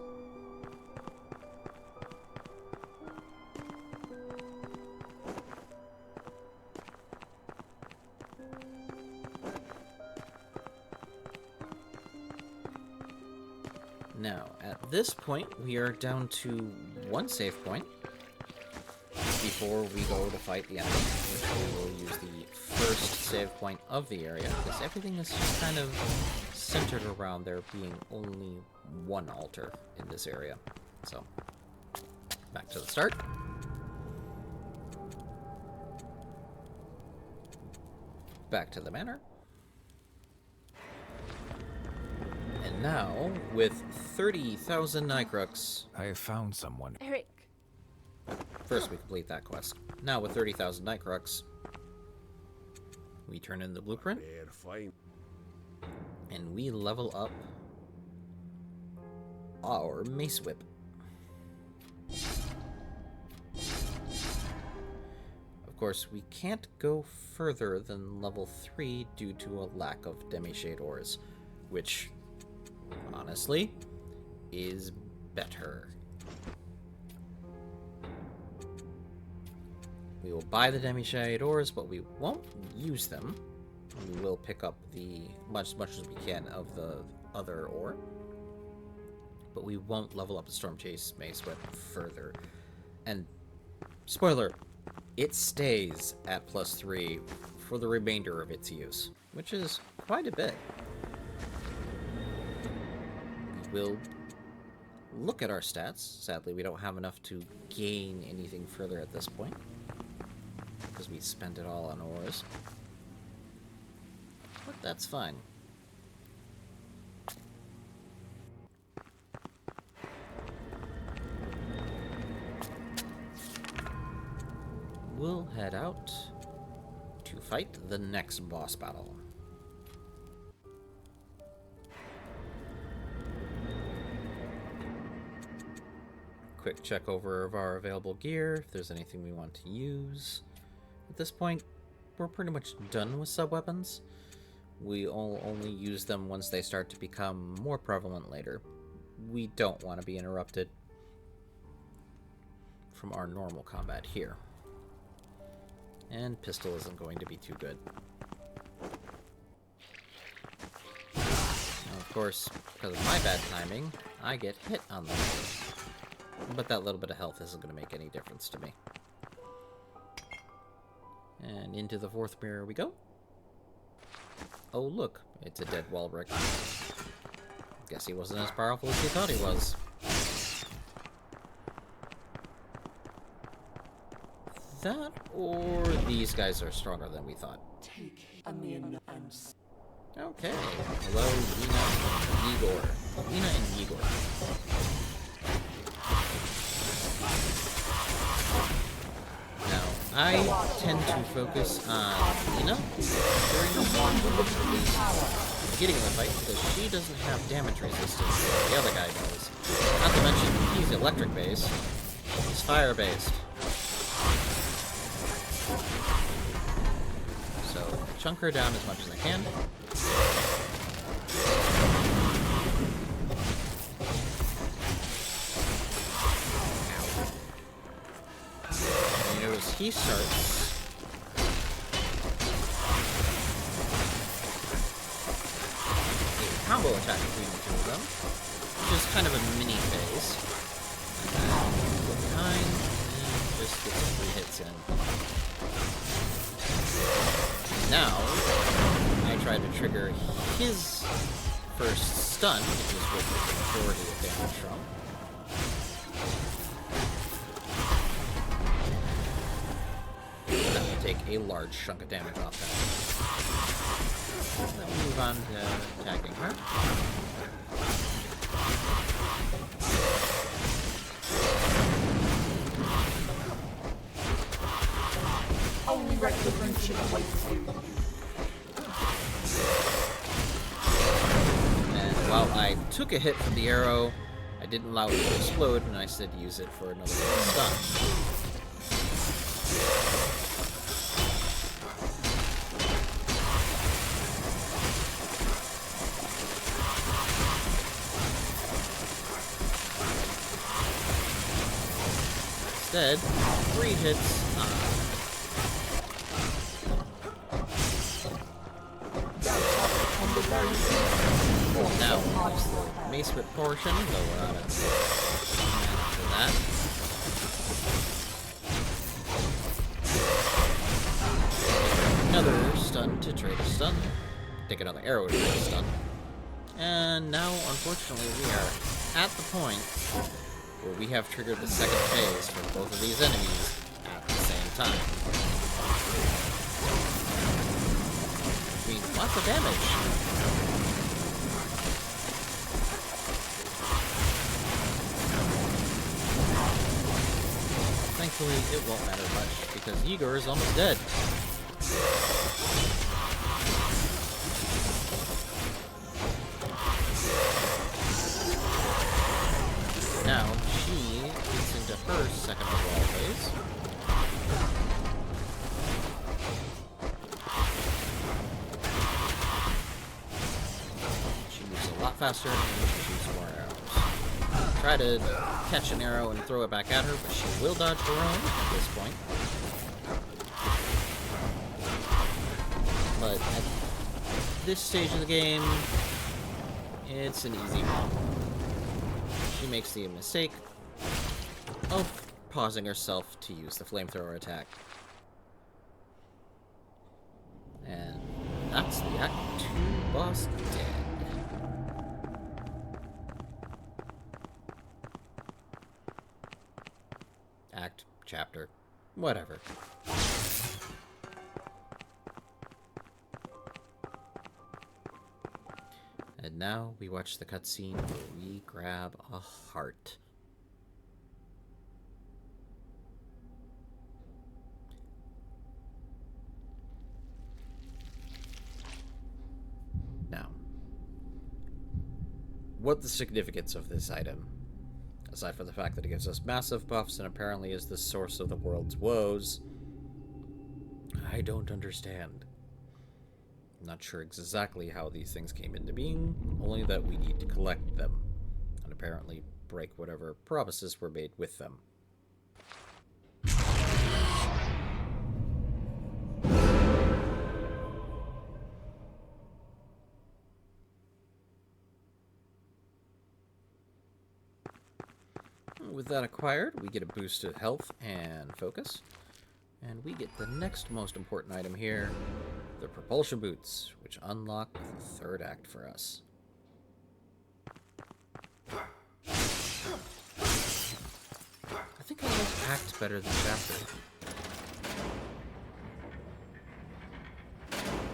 Now, at this point, we are down to one save point before we go to fight the enemy, which we will use the first save point of the area, because everything is just kind of centered around there being only one altar in this area. So, back to the start. Back to the manor. And now, with 30,000 Nycrux. I have found someone. Eric, First, we complete that quest. Now, with 30,000 Nycrux, we turn in the blueprint, and we level up our Mace Whip. Of course, we can't go further than level 3 due to a lack of Demi-Shade ores, which, honestly, is better. We will buy the Demi-Shade ores, but we won't use them. We will pick up the much as we can of the other ore. But we won't level up the Storm Chase Mace Whip further. And, spoiler, it stays at +3 for the remainder of its use, which is quite a bit. We will look at our stats. Sadly, we don't have enough to gain anything further at this point, because we spent it all on ores. But that's fine. We'll head out to fight the next boss battle. Quick check over of our available gear, if there's anything we want to use. At this point, we're pretty much done with sub-weapons. We'll only use them once they start to become more prevalent later. We don't want to be interrupted from our normal combat here. And pistol isn't going to be too good. Now, of course, because of my bad timing, I get hit on them. But that little bit of health isn't going to make any difference to me. And into the fourth mirror we go. Oh look, it's a dead Walrick. Guess he wasn't as powerful as he thought he was. That, or these guys are stronger than we thought. Okay, hello, Lena and Igor. Lena and Igor. I tend to focus on Lena during the beginning of the fight because she doesn't have damage resistance like the other guy does. Not to mention, he's electric based, he's fire based. So, chunk her down as much as I can. He starts a combo attack between the two of them, which is kind of a mini phase. And then go behind and just get some 3 hits in. Now, I try to trigger his first stun, which is what the majority of damage from. Take a large chunk of damage off that. Then we'll move on to attacking her. Only retribution awaits you. And while I took a hit from the arrow, I didn't allow it to explode, and I said use it for another stun. Instead, 3 hits now, the mace whip portion, though we're out of mana for that. Another stun to trade a stun. Take another arrow to trade a stun. And now, unfortunately, we are at the point where we have triggered the second phase for both of these enemies at the same time. Which means lots of damage. Thankfully, it won't matter much, because Igor is almost dead. Now, she gets into her second overall phase. She moves a lot faster and she shoots more arrows. Try to catch an arrow and throw it back at her, but she will dodge her own at this point. But at this stage of the game, it's an easy one. She makes the mistake of pausing herself to use the flamethrower attack. And that's the Act 2 boss dead. Act, chapter, whatever. And now we watch the cutscene where we grab a heart. Now, what the significance of this item? Aside from the fact that it gives us massive buffs and apparently is the source of the world's woes, I don't understand. I'm not sure exactly how these things came into being, only that we need to collect them, and apparently break whatever promises were made with them. With that acquired, we get a boost of health and focus, and we get the next most important item here, the propulsion boots, which unlock the third act for us. I think I like act better than chapter.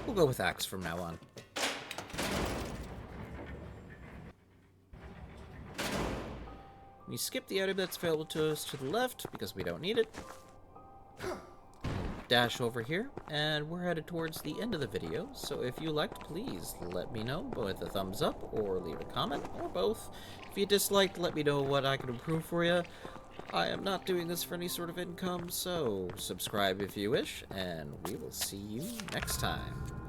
We'll go with acts from now on. We skip the item that's available to us to the left because we don't need it. dash over here, and we're headed towards the end of the video, so if you liked, please let me know with a thumbs up, or leave a comment, or both. If you disliked, let me know what I can improve for you. I am not doing this for any sort of income, so subscribe if you wish, and we will see you next time.